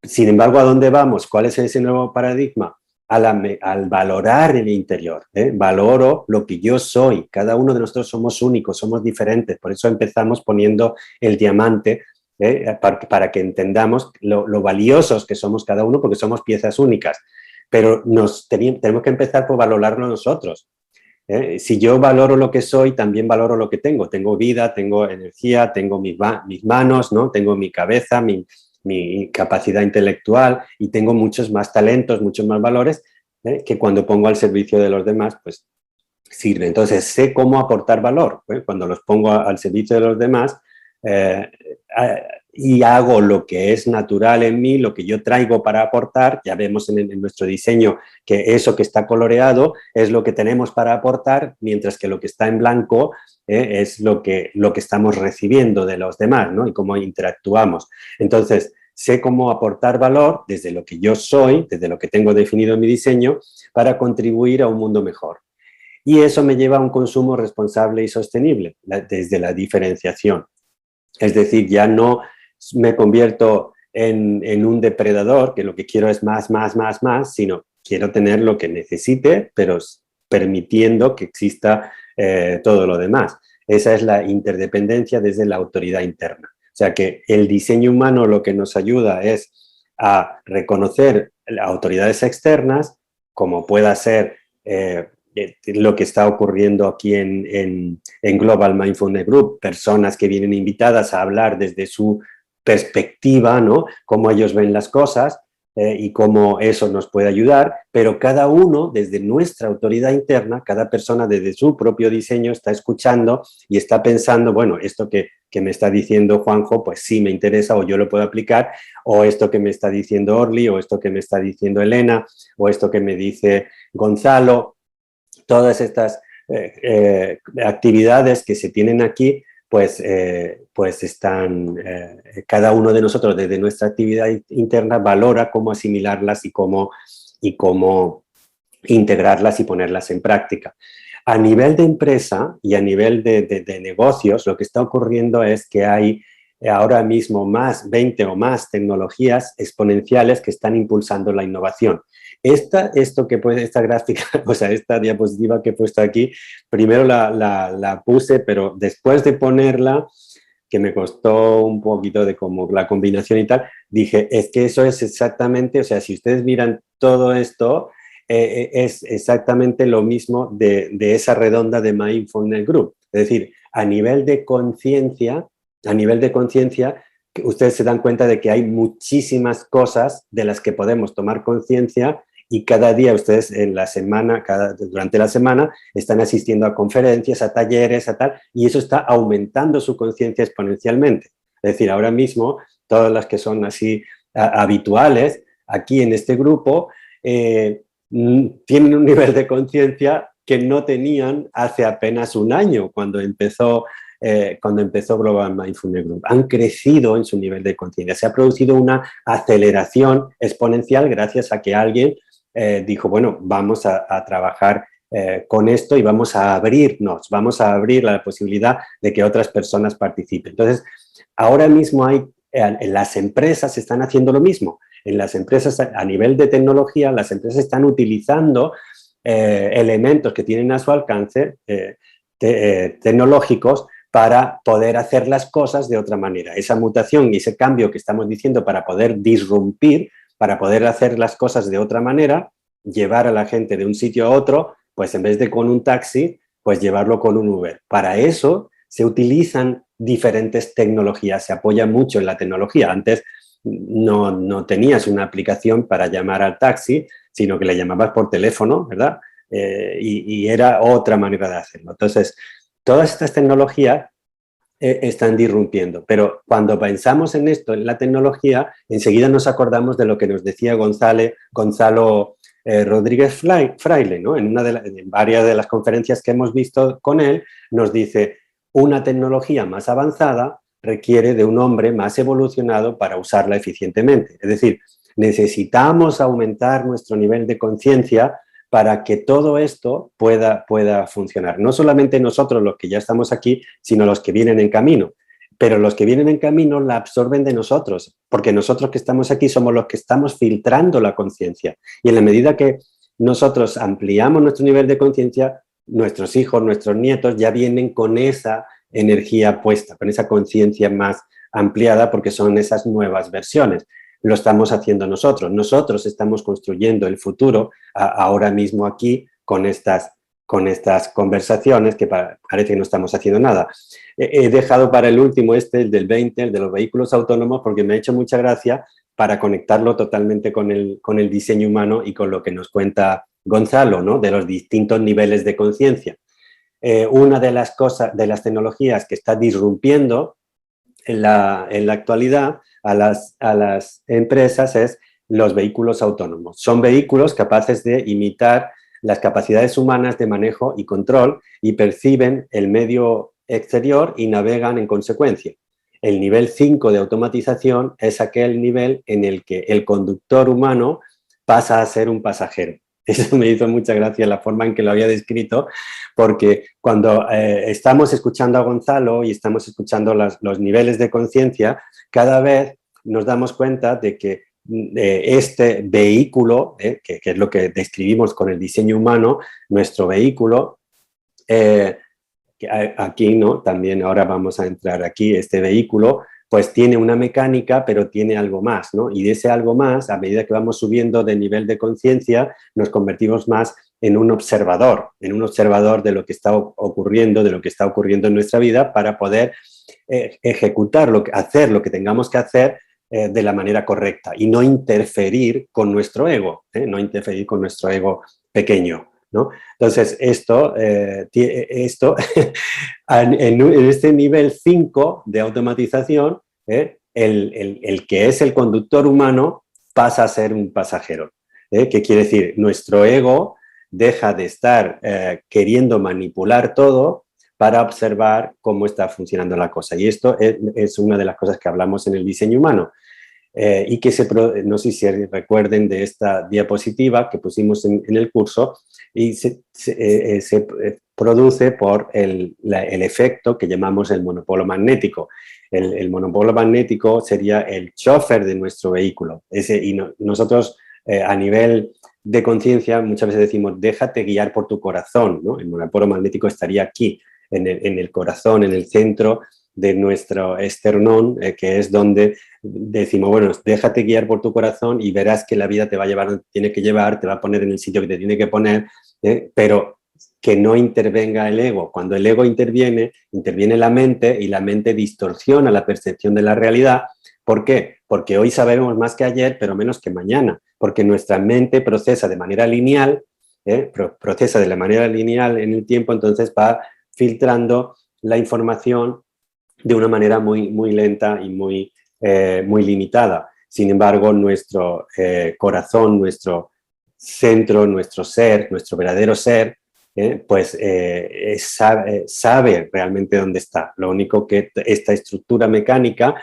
[SPEAKER 2] Sin embargo, ¿a dónde vamos? ¿Cuál es ese nuevo paradigma? Al valorar el interior. Valoro lo que yo soy. Cada uno de nosotros somos únicos, somos diferentes. Por eso empezamos poniendo el diamante, para que entendamos lo valiosos que somos cada uno, porque somos piezas únicas. Pero tenemos que empezar por valorarlo nosotros. Si yo valoro lo que soy, también valoro lo que tengo. Tengo vida, tengo energía, tengo mis manos, ¿no? Tengo mi cabeza, mi capacidad intelectual y tengo muchos más talentos, muchos más valores que cuando pongo al servicio de los demás, pues sirve. Entonces, sé cómo aportar valor. Cuando los pongo al servicio de los demás, y hago lo que es natural en mí, lo que yo traigo para aportar, ya vemos en nuestro diseño que eso que está coloreado es lo que tenemos para aportar, mientras que lo que está en blanco es lo que estamos recibiendo de los demás, ¿no? Y cómo interactuamos. Entonces, sé cómo aportar valor desde lo que yo soy, desde lo que tengo definido en mi diseño, para contribuir a un mundo mejor. y eso me lleva a un consumo responsable y sostenible desde la diferenciación. Es decir, ya no me convierto en un depredador, que lo que quiero es más, más, más, más, sino quiero tener lo que necesite, pero permitiendo que exista todo lo demás. Esa es la interdependencia desde la autoridad interna. O sea que el diseño humano lo que nos ayuda es a reconocer autoridades externas, como pueda ser lo que está ocurriendo aquí en Global Mindfulness Group, personas que vienen invitadas a hablar desde su perspectiva, ¿no? Cómo ellos ven las cosas y cómo eso nos puede ayudar, pero cada uno desde nuestra autoridad interna, cada persona desde su propio diseño está escuchando y está pensando, bueno, esto que me está diciendo Juanjo, pues sí me interesa o yo lo puedo aplicar, o esto que me está diciendo Orly, o esto que me está diciendo Elena, o esto que me dice Gonzalo. Todas estas actividades que se tienen aquí, pues están, cada uno de nosotros desde nuestra actividad interna valora cómo asimilarlas y cómo integrarlas y ponerlas en práctica. A nivel de empresa y a nivel de negocios, lo que está ocurriendo es que hay ahora mismo 20 o más tecnologías exponenciales que están impulsando la innovación. Esta gráfica, o sea, esta diapositiva que he puesto aquí, primero la puse, pero después de ponerla, que me costó un poquito de como la combinación y tal, dije, es que eso es exactamente, o sea, si ustedes miran todo esto, es exactamente lo mismo de esa redonda de Mindfulness Group. Es decir, a nivel de conciencia, ustedes se dan cuenta de que hay muchísimas cosas de las que podemos tomar conciencia y cada día ustedes durante la semana están asistiendo a conferencias, a talleres, a tal, y eso está aumentando su conciencia exponencialmente. Es decir, ahora mismo, todas las que son así habituales aquí en este grupo, tienen un nivel de conciencia que no tenían hace apenas un año cuando empezó Global Mindfulness Group. Han crecido en su nivel de conciencia. Se ha producido una aceleración exponencial gracias a que alguien dijo, bueno, vamos a trabajar con esto y vamos a abrir la posibilidad de que otras personas participen. Entonces, ahora mismo en las empresas están haciendo lo mismo. En las empresas, a nivel de tecnología, las empresas están utilizando elementos que tienen a su alcance tecnológicos para poder hacer las cosas de otra manera. Esa mutación y ese cambio que estamos diciendo para poder disrumpir, para poder hacer las cosas de otra manera, llevar a la gente de un sitio a otro, pues en vez de con un taxi, pues llevarlo con un Uber. Para eso se utilizan diferentes tecnologías, se apoya mucho en la tecnología. Antes no tenías una aplicación para llamar al taxi, sino que le llamabas por teléfono, ¿verdad? Y era otra manera de hacerlo. Entonces, todas estas tecnologías están disrumpiendo, pero cuando pensamos en esto, en la tecnología, enseguida nos acordamos de lo que nos decía Gonzalo Rodríguez Fraile, ¿no? En varias de las conferencias que hemos visto con él, nos dice, una tecnología más avanzada requiere de un hombre más evolucionado para usarla eficientemente. Es decir, necesitamos aumentar nuestro nivel de conciencia para que todo esto pueda funcionar. No solamente nosotros los que ya estamos aquí, sino los que vienen en camino. Pero los que vienen en camino la absorben de nosotros, porque nosotros que estamos aquí somos los que estamos filtrando la conciencia. Y en la medida que nosotros ampliamos nuestro nivel de conciencia, nuestros hijos, nuestros nietos ya vienen con esa energía puesta, con esa conciencia más ampliada, porque son esas nuevas versiones. Lo estamos haciendo nosotros. Nosotros estamos construyendo el futuro ahora mismo aquí con estas conversaciones que parece que no estamos haciendo nada. He dejado para el último el del 20, el de los vehículos autónomos, porque me ha hecho mucha gracia para conectarlo totalmente con el diseño humano y con lo que nos cuenta Gonzalo, ¿no? De los distintos niveles de conciencia. Una de las tecnologías que está disrumpiendo en la actualidad a las empresas es los vehículos autónomos. Son vehículos capaces de imitar las capacidades humanas de manejo y control y perciben el medio exterior y navegan en consecuencia. El nivel 5 de automatización es aquel nivel en el que el conductor humano pasa a ser un pasajero. Eso me hizo mucha gracia la forma en que lo había descrito, porque cuando estamos escuchando a Gonzalo y estamos escuchando los niveles de conciencia, cada vez nos damos cuenta de que este vehículo, que es lo que describimos con el diseño humano, nuestro vehículo, aquí, ¿no? También ahora vamos a entrar aquí, este vehículo, pues tiene una mecánica, pero tiene algo más, ¿no? Y de ese algo más, a medida que vamos subiendo de nivel de conciencia, nos convertimos más en un observador de lo que está ocurriendo, de lo que está ocurriendo en nuestra vida para poder ejecutar, hacer lo que tengamos que hacer de la manera correcta y no interferir con nuestro ego, no interferir con nuestro ego pequeño, ¿no? Entonces, esto en este nivel 5 de automatización, el que es el conductor humano pasa a ser un pasajero. ¿Qué quiere decir? Nuestro ego deja de estar queriendo manipular todo para observar cómo está funcionando la cosa. Y esto es una de las cosas que hablamos en el diseño humano. Y que no sé si recuerden de esta diapositiva que pusimos en el curso, y se produce por el efecto que llamamos el monopolo magnético. El monopolo magnético sería el chofer de nuestro vehículo. Nosotros a nivel de conciencia muchas veces decimos, déjate guiar por tu corazón, ¿no? El monopolo magnético estaría aquí, en el corazón, en el centro de nuestro esternón, que es donde decimos, bueno, déjate guiar por tu corazón y verás que la vida te va a llevar donde tiene que llevar, te va a poner en el sitio que te tiene que poner, pero que no intervenga el ego. Cuando el ego interviene la mente y la mente distorsiona la percepción de la realidad. ¿Por qué? Porque hoy sabemos más que ayer, pero menos que mañana, porque nuestra mente procesa de manera lineal, procesa de la manera lineal en el tiempo, entonces va filtrando la información de una manera muy, muy lenta y muy limitada. Sin embargo, nuestro corazón, nuestro centro, nuestro ser, nuestro verdadero ser, pues sabe realmente dónde está. Lo único que esta estructura mecánica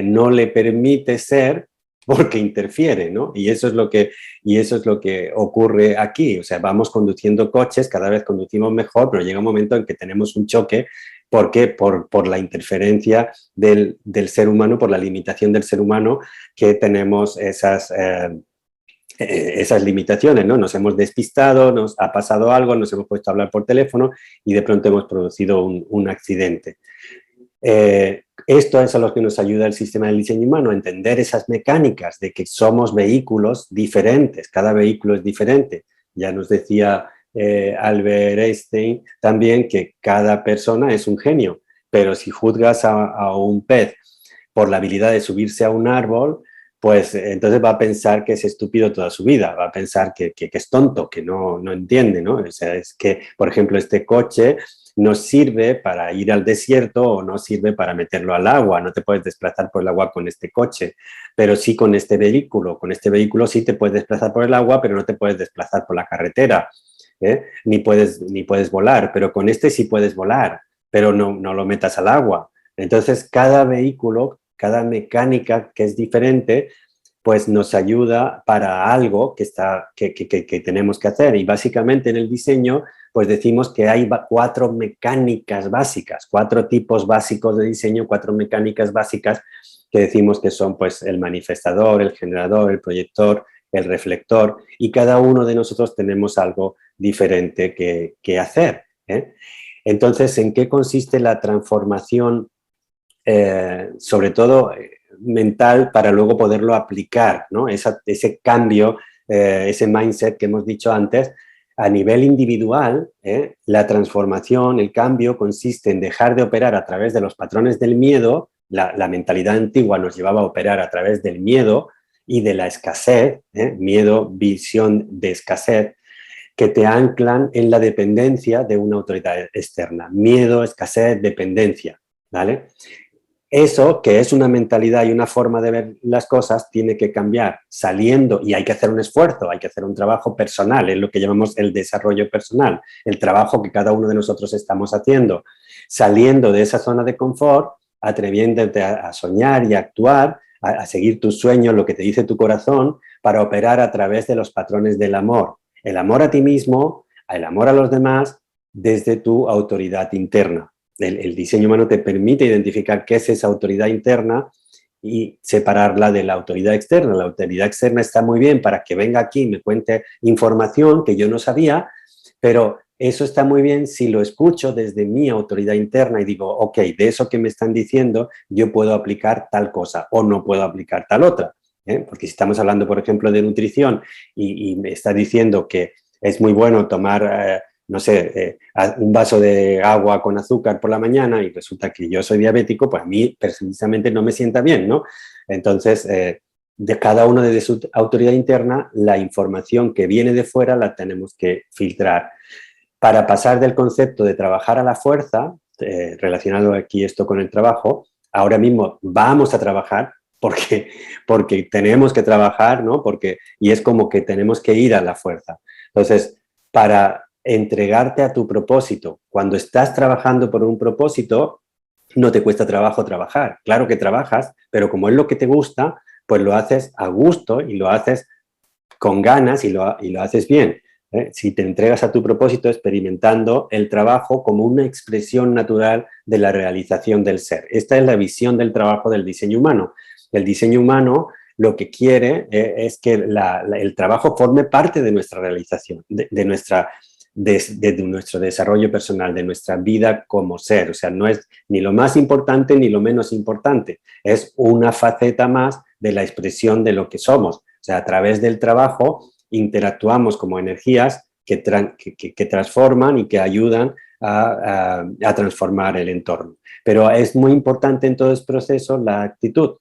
[SPEAKER 2] no le permite ser porque interfiere, ¿no? Y eso es lo que ocurre aquí. O sea, vamos conduciendo coches, cada vez conducimos mejor, pero llega un momento en que tenemos un choque. ¿Por qué? Por la interferencia del ser humano, por la limitación del ser humano, que tenemos esas limitaciones, ¿no? Nos hemos despistado, nos ha pasado algo, nos hemos puesto a hablar por teléfono y de pronto hemos producido un accidente. Esto es a lo que nos ayuda el sistema del diseño humano, a entender esas mecánicas de que somos vehículos diferentes, cada vehículo es diferente. Ya nos decía Albert Einstein también que cada persona es un genio, pero si juzgas a un pez por la habilidad de subirse a un árbol, pues entonces va a pensar que es estúpido toda su vida, va a pensar que es tonto, que no entiende, ¿no? O sea, es que, por ejemplo, este coche no sirve para ir al desierto o no sirve para meterlo al agua, no te puedes desplazar por el agua con este coche, pero sí con este vehículo sí te puedes desplazar por el agua, pero no te puedes desplazar por la carretera, ni puedes volar, pero con este sí puedes volar, pero no lo metas al agua. Entonces, cada vehículo, cada mecánica que es diferente, pues nos ayuda para algo que tenemos que hacer. Y básicamente en el diseño, pues decimos que hay 4 mecánicas básicas, 4 tipos básicos de diseño, 4 mecánicas básicas que decimos que son pues el manifestador, el generador, el proyector, el reflector, y cada uno de nosotros tenemos algo diferente que hacer. Entonces, ¿en qué consiste la transformación, sobre todo mental, para luego poderlo aplicar, ¿no? Ese cambio, ese mindset que hemos dicho antes? A nivel individual, la transformación, el cambio consiste en dejar de operar a través de los patrones del miedo. La mentalidad antigua nos llevaba a operar a través del miedo y de la escasez, miedo, visión de escasez, que te anclan en la dependencia de una autoridad externa. Miedo, escasez, dependencia, ¿vale? Eso, que es una mentalidad y una forma de ver las cosas, tiene que cambiar saliendo, y hay que hacer un esfuerzo, hay que hacer un trabajo personal, es lo que llamamos el desarrollo personal, el trabajo que cada uno de nosotros estamos haciendo, saliendo de esa zona de confort, atreviéndote a soñar y a actuar, a seguir tus sueños, lo que te dice tu corazón, para operar a través de los patrones del amor. el amor a ti mismo, el amor a los demás, desde tu autoridad interna. El diseño humano te permite identificar qué es esa autoridad interna y separarla de la autoridad externa. La autoridad externa está muy bien para que venga aquí y me cuente información que yo no sabía, pero eso está muy bien si lo escucho desde mi autoridad interna y digo, ok, de eso que me están diciendo, yo puedo aplicar tal cosa o no puedo aplicar tal otra. Porque si estamos hablando, por ejemplo, de nutrición y me está diciendo que es muy bueno tomar, no sé, un vaso de agua con azúcar por la mañana y resulta que yo soy diabético, pues a mí precisamente no me sienta bien, ¿no? Entonces, de cada uno de su autoridad interna, la información que viene de fuera la tenemos que filtrar. Para pasar del concepto de trabajar a la fuerza, relacionado aquí esto con el trabajo, ahora mismo vamos a trabajar porque tenemos que trabajar, ¿no? Y es como que tenemos que ir a la fuerza. Entonces, para entregarte a tu propósito, cuando estás trabajando por un propósito, no te cuesta trabajo trabajar. Claro que trabajas, pero como es lo que te gusta, pues lo haces a gusto y lo haces con ganas y lo haces bien. Si te entregas a tu propósito experimentando el trabajo como una expresión natural de la realización del ser. Esta es la visión del trabajo del diseño humano. El diseño humano lo que quiere es que el trabajo forme parte de nuestra realización, de nuestro desarrollo personal, de nuestra vida como ser. O sea, no es ni lo más importante ni lo menos importante. Es una faceta más de la expresión de lo que somos. O sea, a través del trabajo interactuamos como energías que transforman y que ayudan a transformar el entorno. Pero es muy importante en todo este proceso la actitud.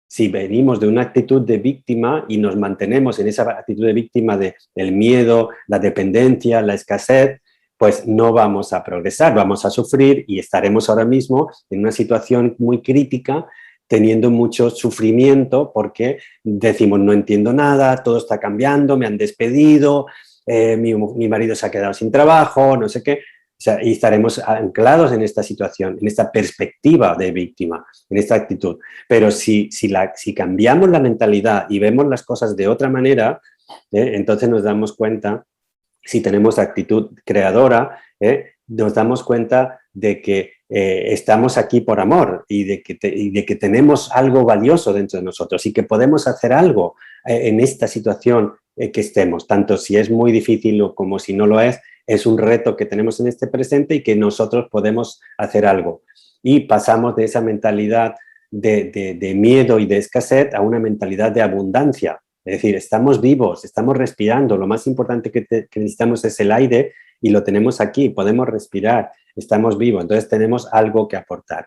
[SPEAKER 2] Si venimos de una actitud de víctima y nos mantenemos en esa actitud de víctima del miedo, la dependencia, la escasez, pues no vamos a progresar, vamos a sufrir y estaremos ahora mismo en una situación muy crítica, teniendo mucho sufrimiento porque decimos no entiendo nada, todo está cambiando, me han despedido, mi marido se ha quedado sin trabajo, no sé qué. O sea, y estaremos anclados en esta situación, en esta perspectiva de víctima, en esta actitud. Pero si cambiamos la mentalidad y vemos las cosas de otra manera, entonces nos damos cuenta, si tenemos actitud creadora, nos damos cuenta de que estamos aquí por amor y de que tenemos algo valioso dentro de nosotros y que podemos hacer algo en esta situación que estemos, tanto si es muy difícil como si no lo es un reto que tenemos en este presente y que nosotros podemos hacer algo. Y pasamos de esa mentalidad de miedo y de escasez a una mentalidad de abundancia. Es decir, estamos vivos, estamos respirando, lo más importante que necesitamos es el aire y lo tenemos aquí, podemos respirar, estamos vivos, entonces tenemos algo que aportar.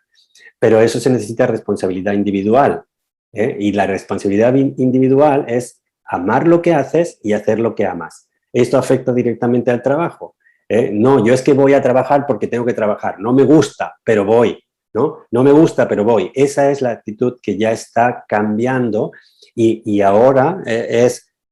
[SPEAKER 2] Pero eso se necesita responsabilidad individual, y la responsabilidad individual es amar lo que haces y hacer lo que amas. Esto afecta directamente al trabajo. No, yo es que voy a trabajar porque tengo que trabajar, no me gusta, pero voy, ¿no? No me gusta, pero voy. Esa es la actitud que ya está cambiando y ahora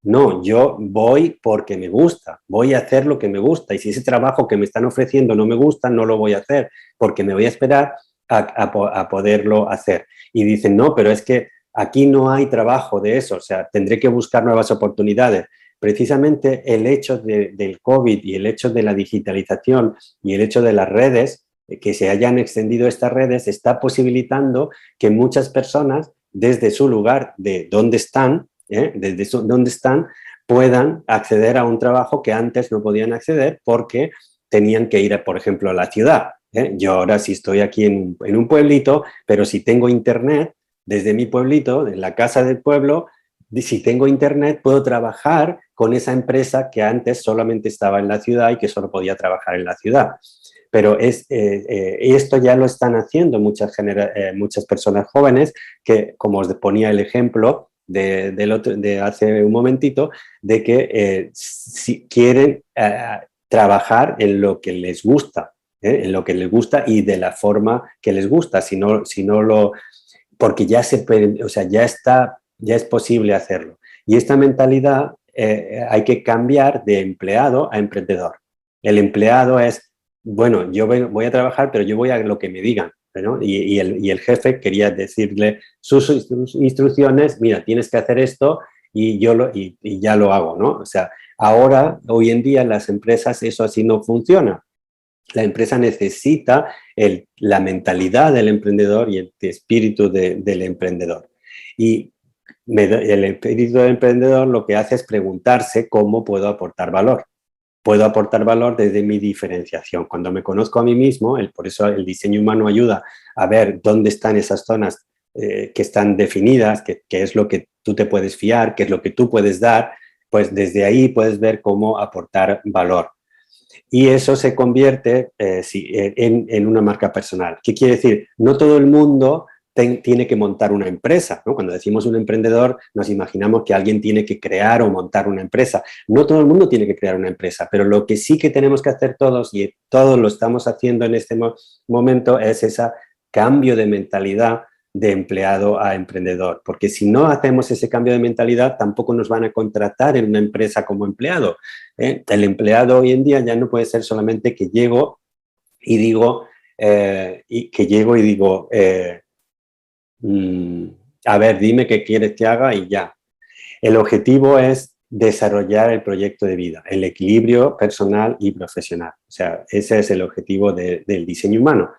[SPEAKER 2] no, yo voy porque me gusta, voy a hacer lo que me gusta y si ese trabajo que me están ofreciendo no me gusta, no lo voy a hacer porque me voy a esperar a poderlo hacer. Y dicen, no, pero es que aquí no hay trabajo de eso, o sea, tendré que buscar nuevas oportunidades. Precisamente el hecho del COVID y el hecho de la digitalización y el hecho de las redes, que se hayan extendido estas redes, está posibilitando que muchas personas desde su lugar de donde están, donde están, puedan acceder a un trabajo que antes no podían acceder porque tenían que ir, por ejemplo, a la ciudad. Yo ahora sí estoy aquí en un pueblito, pero si tengo internet, desde mi pueblito, en la casa del pueblo, si tengo internet, puedo trabajar con esa empresa que antes solamente estaba en la ciudad y que solo podía trabajar en la ciudad. Pero esto ya lo están haciendo muchas personas jóvenes que, como os ponía el ejemplo de hace un momentito, de que si quieren trabajar en lo que les gusta, en lo que les gusta y de la forma que les gusta, porque ya es posible hacerlo. Y esta mentalidad hay que cambiar de empleado a emprendedor. El empleado es, bueno, yo voy a trabajar, pero yo voy a lo que me digan, ¿no? Y el jefe quería decirle sus instrucciones, mira, tienes que hacer esto y ya lo hago, ¿no? O sea, Ahora, hoy en día, en las empresas eso así no funciona. La empresa necesita la mentalidad del emprendedor y el espíritu del emprendedor. Y el espíritu del emprendedor lo que hace es preguntarse cómo puedo aportar valor. Puedo aportar valor desde mi diferenciación. Cuando me conozco a mí mismo, por eso el diseño humano ayuda a ver dónde están esas zonas que están definidas, qué es lo que tú te puedes fiar, qué es lo que tú puedes dar, pues desde ahí puedes ver cómo aportar valor. Y eso se convierte en una marca personal. ¿Qué quiere decir? No todo el mundo tiene que montar una empresa, ¿no? Cuando decimos un emprendedor, nos imaginamos que alguien tiene que crear o montar una empresa. No todo el mundo tiene que crear una empresa, pero lo que sí que tenemos que hacer todos, y todos lo estamos haciendo en este momento, es ese cambio de mentalidad de empleado a emprendedor, porque si no hacemos ese cambio de mentalidad, tampoco nos van a contratar en una empresa como empleado. El empleado hoy en día ya no puede ser solamente que llego y digo, a ver, dime qué quieres que haga y ya. El objetivo es desarrollar el proyecto de vida, el equilibrio personal y profesional. O sea, ese es el objetivo del diseño humano.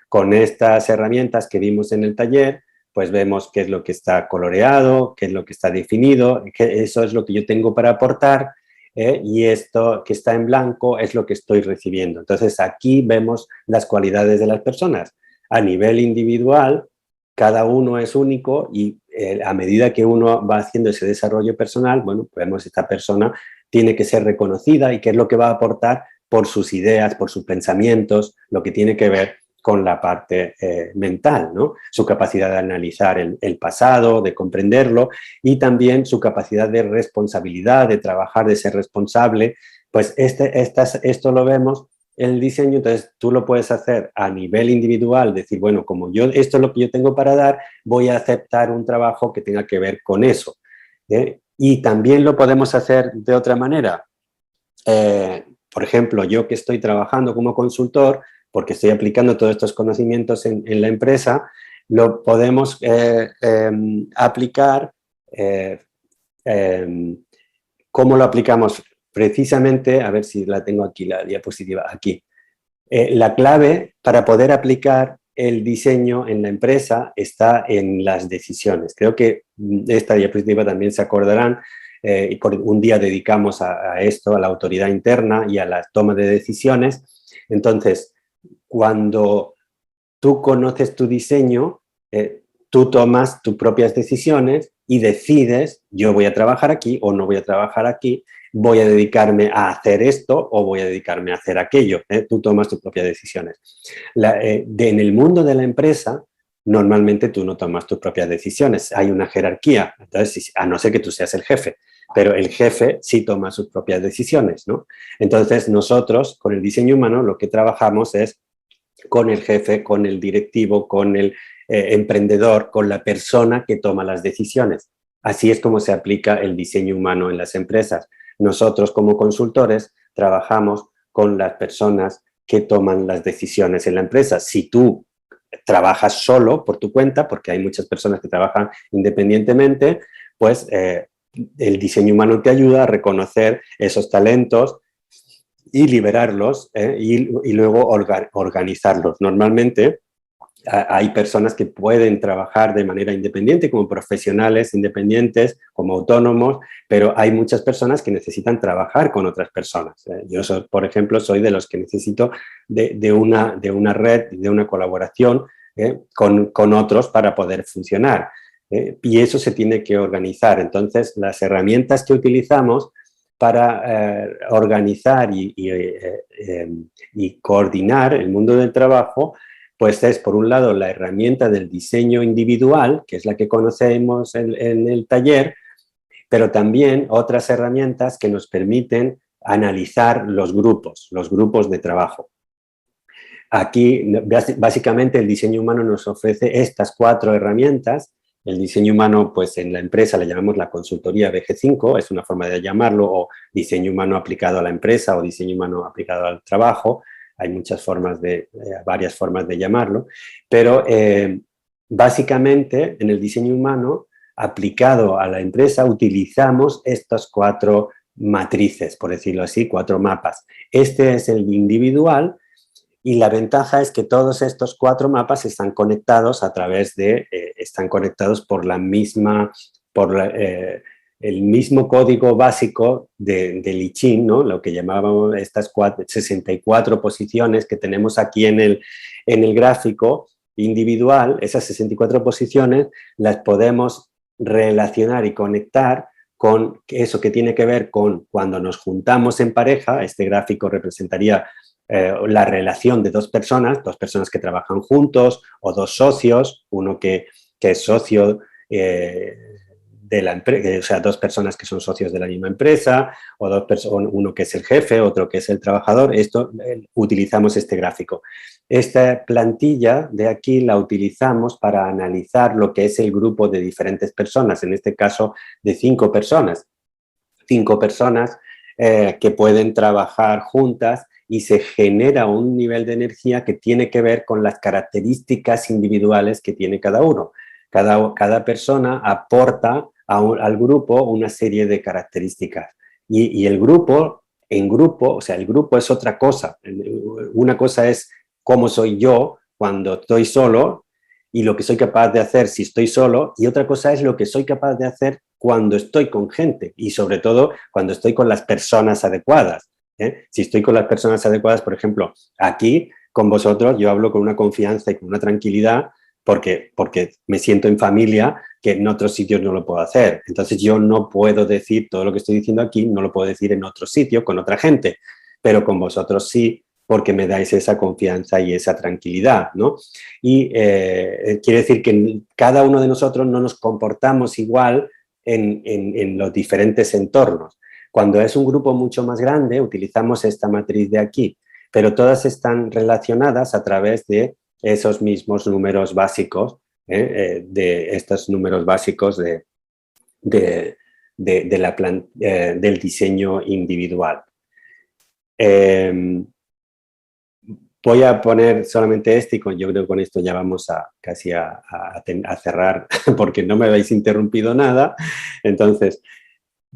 [SPEAKER 2] Con estas herramientas que vimos en el taller, pues vemos qué es lo que está coloreado, qué es lo que está definido, eso es lo que yo tengo para aportar, y esto que está en blanco es lo que estoy recibiendo. Entonces, aquí vemos las cualidades de las personas. A nivel individual, cada uno es único y a medida que uno va haciendo ese desarrollo personal, bueno, pues vemos esta persona tiene que ser reconocida y qué es lo que va a aportar por sus ideas, por sus pensamientos, lo que tiene que ver con la parte mental, ¿no? Su capacidad de analizar el pasado, de comprenderlo y también su capacidad de responsabilidad, de trabajar, de ser responsable. Pues esto lo vemos en el diseño, entonces tú lo puedes hacer a nivel individual, decir, bueno, como esto es lo que yo tengo para dar, voy a aceptar un trabajo que tenga que ver con eso. Y también lo podemos hacer de otra manera. Por ejemplo, yo que estoy trabajando como consultor, porque estoy aplicando todos estos conocimientos en la empresa, lo podemos aplicar. ¿Cómo lo aplicamos? Precisamente, a ver si la tengo aquí, la diapositiva, aquí. La clave para poder aplicar el diseño en la empresa está en las decisiones. Creo que de esta diapositiva también se acordarán, y un día dedicamos a esto, a la autoridad interna y a la toma de decisiones. Entonces, cuando tú conoces tu diseño, tú tomas tus propias decisiones y decides, yo voy a trabajar aquí o no voy a trabajar aquí, voy a dedicarme a hacer esto o voy a dedicarme a hacer aquello. Tú tomas tus propias decisiones. En el mundo de la empresa, normalmente tú no tomas tus propias decisiones. Hay una jerarquía, entonces, a no ser que tú seas el jefe, pero el jefe sí toma sus propias decisiones, ¿no? Entonces, nosotros, con el diseño humano, lo que trabajamos es con el jefe, con el directivo, con el emprendedor, con la persona que toma las decisiones. Así es como se aplica el diseño humano en las empresas. Nosotros, como consultores, trabajamos con las personas que toman las decisiones en la empresa. Si tú trabajas solo por tu cuenta, porque hay muchas personas que trabajan independientemente, pues el diseño humano te ayuda a reconocer esos talentos y liberarlos, y luego organizarlos. Normalmente hay personas que pueden trabajar de manera independiente, como profesionales independientes, como autónomos, pero hay muchas personas que necesitan trabajar con otras personas. Yo, por ejemplo, soy de los que necesito de una red, de una colaboración con otros para poder funcionar. Y eso se tiene que organizar. Entonces, las herramientas que utilizamos para organizar y coordinar el mundo del trabajo, pues es, por un lado, la herramienta del diseño individual, que es la que conocemos en el taller, pero también otras herramientas que nos permiten analizar los grupos de trabajo. Aquí, básicamente, el diseño humano nos ofrece estas 4 herramientas. El diseño humano, pues en la empresa le llamamos la consultoría BG5, es una forma de llamarlo, o diseño humano aplicado a la empresa o diseño humano aplicado al trabajo. Hay varias formas de llamarlo, pero básicamente en el diseño humano aplicado a la empresa utilizamos estas 4 matrices, por decirlo así, 4 mapas. Este es el individual y la ventaja es que todos estos 4 mapas están conectados a través de, están conectados por la misma, el mismo código básico de I Ching, ¿no? Lo que llamábamos estas 64 posiciones que tenemos aquí en el gráfico individual. Esas 64 posiciones las podemos relacionar y conectar con eso que tiene que ver con cuando nos juntamos en pareja. Este gráfico representaría la relación de dos personas que trabajan juntos, o 2 socios, uno que es socio de la empresa, o sea, 2 personas que son socios de la misma empresa, o uno que es el jefe, otro que es el trabajador. Utilizamos este gráfico. Esta plantilla de aquí la utilizamos para analizar lo que es el grupo de diferentes personas, en este caso de 5 personas. 5 personas que pueden trabajar juntas y se genera un nivel de energía que tiene que ver con las características individuales que tiene cada uno. Cada persona aporta al grupo una serie de características. Y el grupo, o sea, el grupo es otra cosa. Una cosa es cómo soy yo cuando estoy solo y lo que soy capaz de hacer si estoy solo, y otra cosa es lo que soy capaz de hacer cuando estoy con gente y sobre todo cuando estoy con las personas adecuadas. Si estoy con las personas adecuadas, por ejemplo, aquí con vosotros yo hablo con una confianza y con una tranquilidad porque me siento en familia, que en otros sitios no lo puedo hacer. Entonces yo no puedo decir todo lo que estoy diciendo aquí, no lo puedo decir en otro sitio con otra gente, pero con vosotros sí, porque me dais esa confianza y esa tranquilidad, ¿no? Y quiere decir que cada uno de nosotros no nos comportamos igual en los diferentes entornos. Cuando es un grupo mucho más grande, utilizamos esta matriz de aquí, pero todas están relacionadas a través de esos mismos números básicos, de estos números básicos del diseño individual. Voy a poner solamente este y yo creo que con esto ya vamos casi a cerrar porque no me habéis interrumpido nada. Entonces,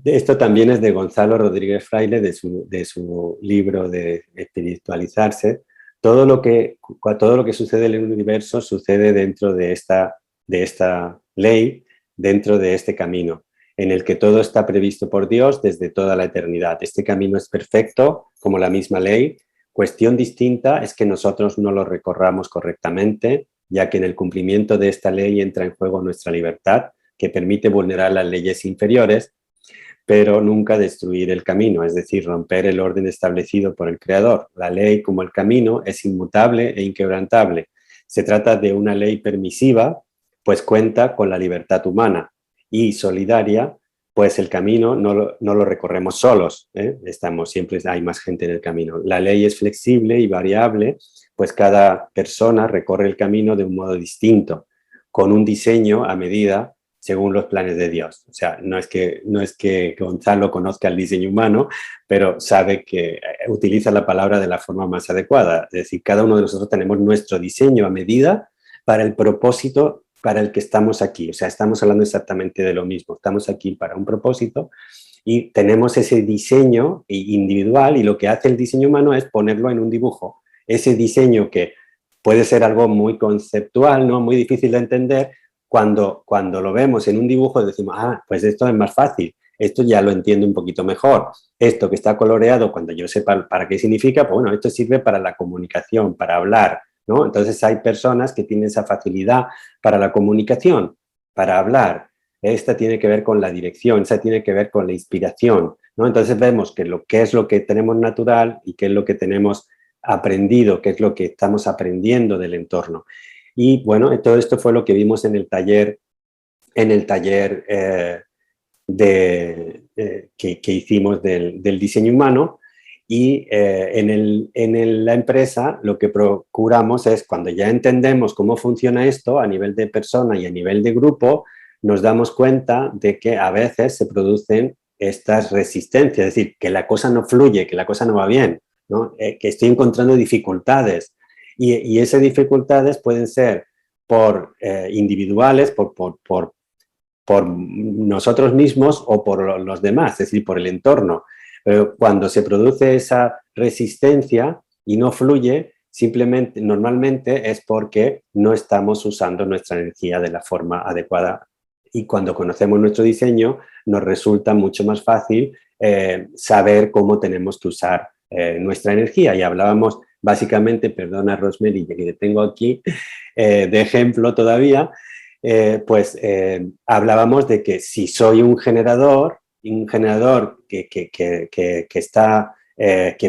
[SPEAKER 2] esto también es de Gonzalo Rodríguez Fraile, de su libro de Espiritualizarse. Todo lo que sucede en el universo sucede dentro de esta ley, dentro de este camino, en el que todo está previsto por Dios desde toda la eternidad. Este camino es perfecto, como la misma ley. Cuestión distinta es que nosotros no lo recorramos correctamente, ya que en el cumplimiento de esta ley entra en juego nuestra libertad, que permite vulnerar las leyes inferiores, pero nunca destruir el camino, es decir, romper el orden establecido por el Creador. La ley, como el camino, es inmutable e inquebrantable. Se trata de una ley permisiva, pues cuenta con la libertad humana, y solidaria, pues el camino no lo recorremos solos, siempre hay más gente en el camino. La ley es flexible y variable, pues cada persona recorre el camino de un modo distinto, con un diseño a medida según los planes de Dios. O sea, no es que Gonzalo conozca el diseño humano, pero sabe que utiliza la palabra de la forma más adecuada. Es decir, cada uno de nosotros tenemos nuestro diseño a medida para el propósito para el que estamos aquí. O sea, estamos hablando exactamente de lo mismo. Estamos aquí para un propósito y tenemos ese diseño individual, y lo que hace el diseño humano es ponerlo en un dibujo. Ese diseño que puede ser algo muy conceptual, ¿no? Muy difícil de entender. Cuando lo vemos en un dibujo decimos, pues esto es más fácil, esto ya lo entiendo un poquito mejor. Esto que está coloreado, cuando yo sepa para qué significa, pues bueno, esto sirve para la comunicación, para hablar, ¿no? Entonces hay personas que tienen esa facilidad para la comunicación, para hablar. Esta tiene que ver con la dirección, esta tiene que ver con la inspiración, ¿no? Entonces vemos que qué es lo que tenemos natural y qué es lo que tenemos aprendido, qué es lo que estamos aprendiendo del entorno. Y bueno, todo esto fue lo que vimos en el taller que hicimos del diseño humano. Y en la empresa lo que procuramos es, cuando ya entendemos cómo funciona esto a nivel de persona y a nivel de grupo, nos damos cuenta de que a veces se producen estas resistencias, es decir, que la cosa no fluye, que la cosa no va bien, ¿no? Que estoy encontrando dificultades. Y esas dificultades pueden ser individuales, por nosotros mismos o por los demás, es decir, por el entorno. Pero cuando se produce esa resistencia y no fluye, simplemente, normalmente es porque no estamos usando nuestra energía de la forma adecuada. Y cuando conocemos nuestro diseño, nos resulta mucho más fácil saber cómo tenemos que usar nuestra energía. Y hablábamos básicamente, perdona Rosemary, que te tengo aquí de ejemplo todavía, hablábamos de que si soy un generador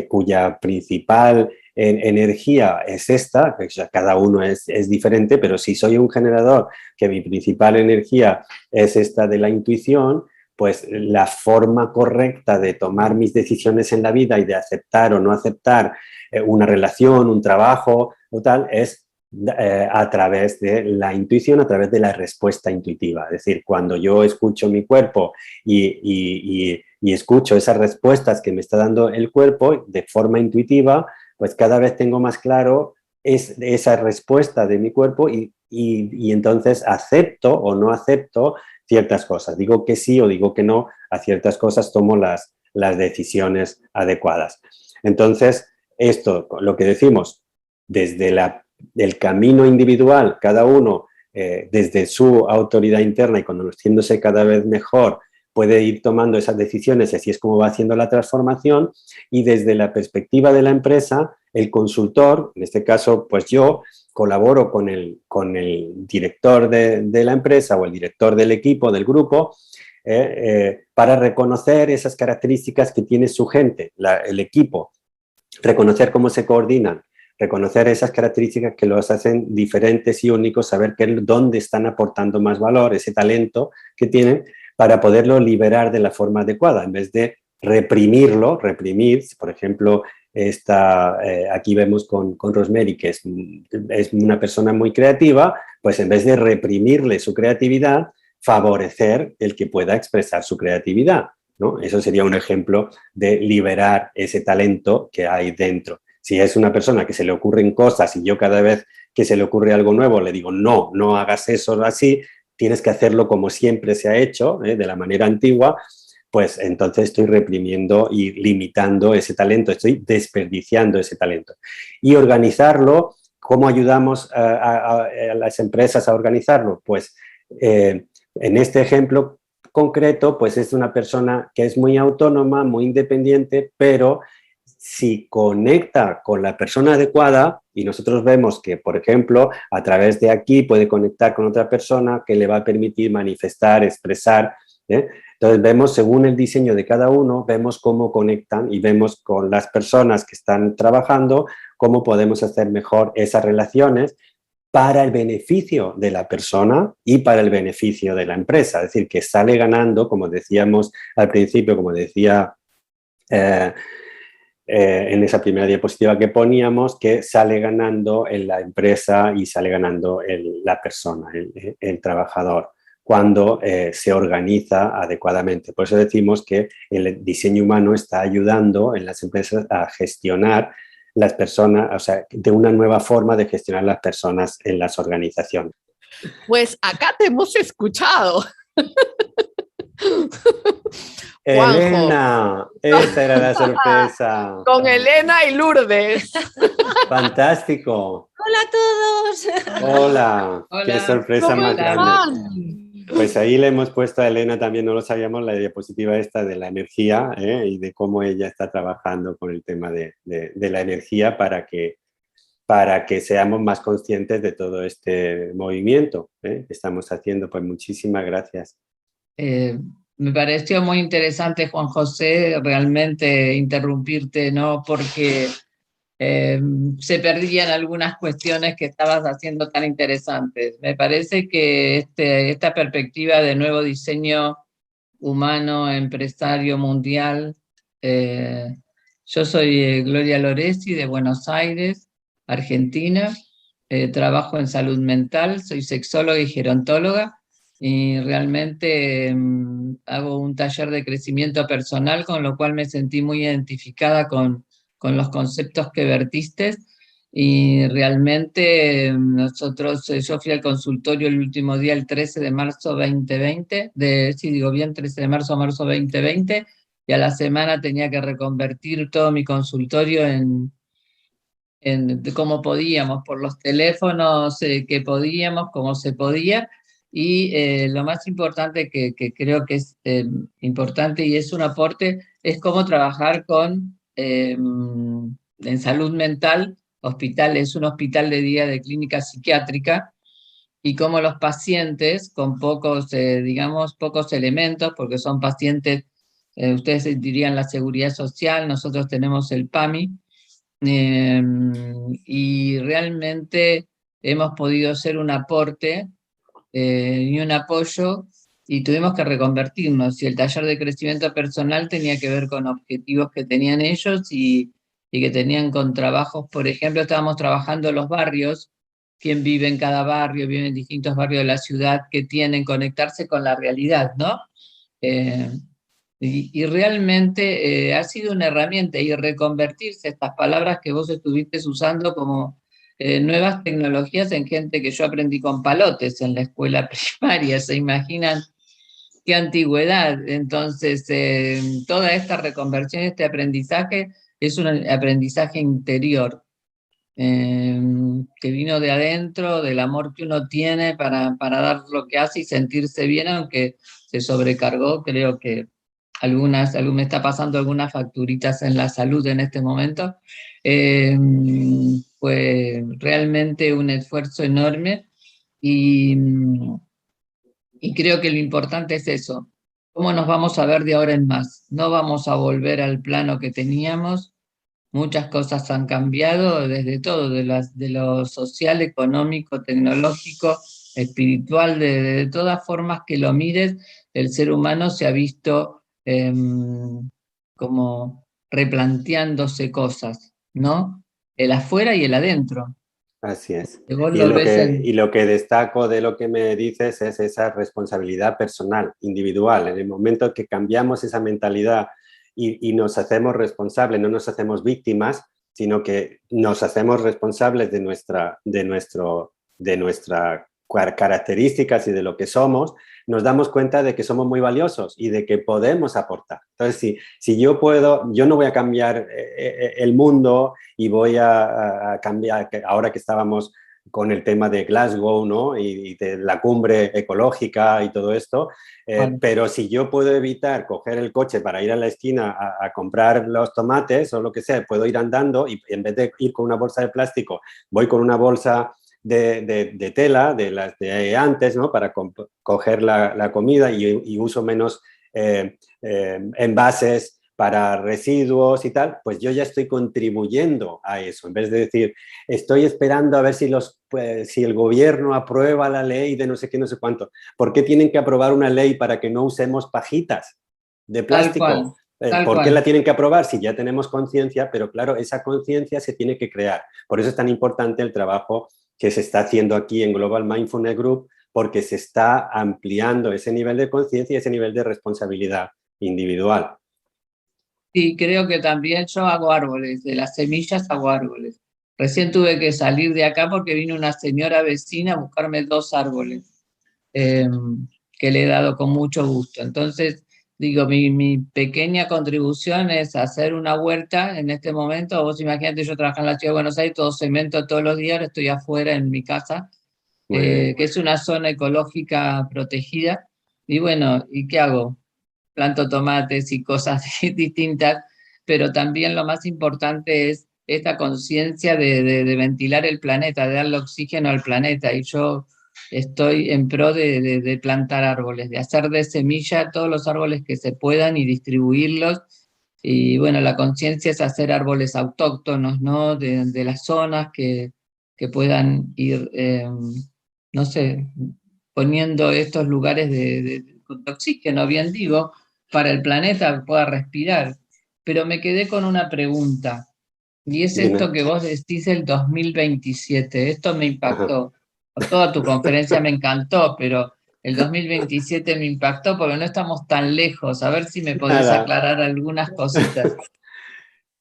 [SPEAKER 2] cuya principal energía es esta, o sea, cada uno es diferente, pero si soy un generador que mi principal energía es esta de la intuición, pues la forma correcta de tomar mis decisiones en la vida y de aceptar o no aceptar una relación, un trabajo o tal, es a través de la intuición, a través de la respuesta intuitiva. Es decir, cuando yo escucho mi cuerpo y escucho esas respuestas que me está dando el cuerpo de forma intuitiva, pues cada vez tengo más claro esa respuesta de mi cuerpo y entonces acepto o no acepto ciertas cosas. Digo que sí o digo que no, a ciertas cosas tomo las decisiones adecuadas. Entonces, esto, lo que decimos, desde el camino individual, cada uno desde su autoridad interna y conociéndose cada vez mejor, puede ir tomando esas decisiones y así es como va haciendo la transformación. Y desde la perspectiva de la empresa, el consultor, en este caso, pues yo colaboro con el director de la empresa o el director del equipo, del grupo, para reconocer esas características que tiene su gente, el equipo, reconocer cómo se coordinan, reconocer esas características que los hacen diferentes y únicos, saber dónde están aportando más valor, ese talento que tienen, para poderlo liberar de la forma adecuada, en vez de reprimir, por ejemplo, aquí vemos con Rosemary, que es una persona muy creativa, pues en vez de reprimirle su creatividad, favorecer el que pueda expresar su creatividad, ¿no? Eso sería un ejemplo de liberar ese talento que hay dentro. Si es una persona que se le ocurren cosas y yo cada vez que se le ocurre algo nuevo le digo, no hagas eso así, tienes que hacerlo como siempre se ha hecho, de la manera antigua, pues entonces estoy reprimiendo y limitando ese talento, estoy desperdiciando ese talento. Y organizarlo, ¿cómo ayudamos a las empresas a organizarlo? Pues en este ejemplo concreto, pues es una persona que es muy autónoma, muy independiente, pero si conecta con la persona adecuada, y nosotros vemos que, por ejemplo, a través de aquí puede conectar con otra persona que le va a permitir manifestar, expresar, ¿eh? Entonces vemos, según el diseño de cada uno, vemos cómo conectan y vemos con las personas que están trabajando cómo podemos hacer mejor esas relaciones para el beneficio de la persona y para el beneficio de la empresa. Es decir, que sale ganando, como decíamos al principio, como decía en esa primera diapositiva que poníamos, que sale ganando en la empresa y sale ganando la persona, el trabajador, cuando se organiza adecuadamente. Por eso decimos que el diseño humano está ayudando en las empresas a gestionar las personas, o sea, de una nueva forma de gestionar las personas en las organizaciones.
[SPEAKER 1] Pues acá te hemos escuchado.
[SPEAKER 2] Elena, esa era la sorpresa.
[SPEAKER 1] Con Elena y Lourdes.
[SPEAKER 2] Fantástico.
[SPEAKER 3] Hola a todos.
[SPEAKER 2] Hola, qué sorpresa más grande.
[SPEAKER 1] Están?
[SPEAKER 2] Pues ahí le hemos puesto a Elena, también no lo sabíamos, la diapositiva esta de la energía y de cómo ella está trabajando con el tema de la energía para que seamos más conscientes de todo este movimiento que estamos haciendo. Pues muchísimas gracias.
[SPEAKER 4] Me pareció muy interesante, Juan José, realmente interrumpirte, ¿no? Porque se perdían algunas cuestiones que estabas haciendo tan interesantes. Me parece que esta perspectiva de nuevo diseño humano, empresario mundial, yo soy Gloria Loresi de Buenos Aires, Argentina, trabajo en salud mental, soy sexóloga y gerontóloga, y realmente hago un taller de crecimiento personal, con lo cual me sentí muy identificada con los conceptos que vertiste, y realmente yo fui al consultorio el último día, el 13 de marzo 2020, sí digo bien, 13 de marzo 2020, y a la semana tenía que reconvertir todo mi consultorio de cómo podíamos, por los teléfonos que podíamos, como se podía, y lo más importante que creo que es importante y es un aporte, es cómo trabajar en salud mental, es un hospital de día de clínica psiquiátrica, y cómo los pacientes con pocos, digamos, pocos elementos, porque son pacientes, ustedes dirían la seguridad social, nosotros tenemos el PAMI, eh, y realmente hemos podido ser un aporte y un apoyo, y tuvimos que reconvertirnos. Y el taller de crecimiento personal tenía que ver con objetivos que tenían ellos y que tenían con trabajos, por ejemplo, estábamos trabajando los barrios, quién vive en cada barrio, vive en distintos barrios de la ciudad que tienen conectarse con la realidad, ¿no? Eh, y realmente ha sido una herramienta y reconvertirse estas palabras que vos estuviste usando como nuevas tecnologías en gente que yo aprendí con palotes en la escuela primaria, ¿se imaginan qué antigüedad? Entonces, toda esta reconversión, este aprendizaje es un aprendizaje interior que vino de adentro, del amor que uno tiene para dar lo que hace y sentirse bien, aunque se sobrecargó, creo que me está pasando algunas facturitas en la salud en este momento. Fue realmente un esfuerzo enorme y, y creo que lo importante es eso. ¿Cómo nos vamos a ver de ahora en más? No vamos a volver al plano que teníamos. Muchas cosas han cambiado desde todo, de lo social, económico, tecnológico, espiritual, de todas formas que lo mires, el ser humano se ha visto como replanteándose cosas, ¿no? El afuera y el adentro.
[SPEAKER 2] Así es.
[SPEAKER 4] Que vos lo ves
[SPEAKER 2] Y lo que destaco de lo que me dices es esa responsabilidad personal, individual. En el momento que cambiamos esa mentalidad y nos hacemos responsables, no nos hacemos víctimas, sino que nos hacemos responsables de nuestra características y de lo que somos, nos damos cuenta de que somos muy valiosos y de que podemos aportar. Entonces, si yo puedo, yo no voy a cambiar el mundo y voy a cambiar, ahora que estábamos con el tema de Glasgow, ¿no? Y de la cumbre ecológica y todo esto, pero si yo puedo evitar coger el coche para ir a la esquina a comprar los tomates o lo que sea, puedo ir andando y en vez de ir con una bolsa de plástico, voy con una bolsa de tela, de las de antes, ¿no? Para coger la comida y uso menos envases para residuos y tal, pues yo ya estoy contribuyendo a eso. En vez de decir, estoy esperando a ver si el gobierno aprueba la ley de no sé qué, no sé cuánto. ¿Por qué tienen que aprobar una ley para que no usemos pajitas de plástico? ¿Por qué la tienen que aprobar si ya tenemos conciencia? Pero claro, esa conciencia se tiene que crear. Por eso es tan importante el trabajo que se está haciendo aquí en Global Mindfulness Group, porque se está ampliando ese nivel de conciencia y ese nivel de responsabilidad individual.
[SPEAKER 4] Sí, creo que también yo hago árboles, de las semillas hago árboles. Recién tuve que salir de acá porque vino una señora vecina a buscarme 2 árboles que le he dado con mucho gusto. Entonces, digo, mi pequeña contribución es hacer una huerta en este momento. Vos imagínate, yo trabajo en la Ciudad de Buenos Aires, todo cemento todos los días, ahora estoy afuera en mi casa, que es una zona ecológica protegida. Y bueno, ¿y qué hago? Planto tomates y cosas distintas, pero también lo más importante es esta conciencia de ventilar el planeta, de darle oxígeno al planeta, y yo estoy en pro de plantar árboles, de hacer de semilla todos los árboles que se puedan y distribuirlos, y bueno, la conciencia es hacer árboles autóctonos, ¿no? De las zonas que puedan ir, no sé, poniendo estos lugares de oxígeno, bien digo, para el planeta pueda respirar. Pero me quedé con una pregunta, y es esto que vos decís el 2027, esto me impactó. Toda tu conferencia me encantó, pero el 2027 me impactó porque no estamos tan lejos. A ver si me podés aclarar algunas cositas.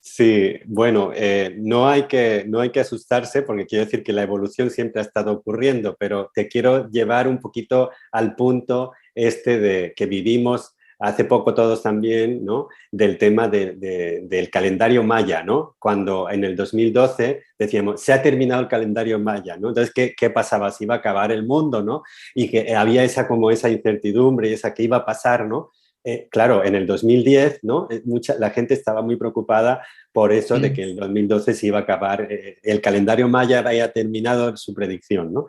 [SPEAKER 2] Sí, bueno, no hay que asustarse porque quiero decir que la evolución siempre ha estado ocurriendo, pero te quiero llevar un poquito al punto de que vivimos hace poco todos también, ¿no? Del tema del calendario maya, ¿no? Cuando en el 2012 decíamos, se ha terminado el calendario maya, ¿no? Entonces, ¿qué pasaba? ¿Se iba a acabar el mundo, ¿no? Y que había esa incertidumbre y esa que iba a pasar, ¿no? Claro, en el 2010, ¿no? La gente estaba muy preocupada por eso de que el 2012 se iba a acabar, el calendario maya había terminado su predicción, ¿no?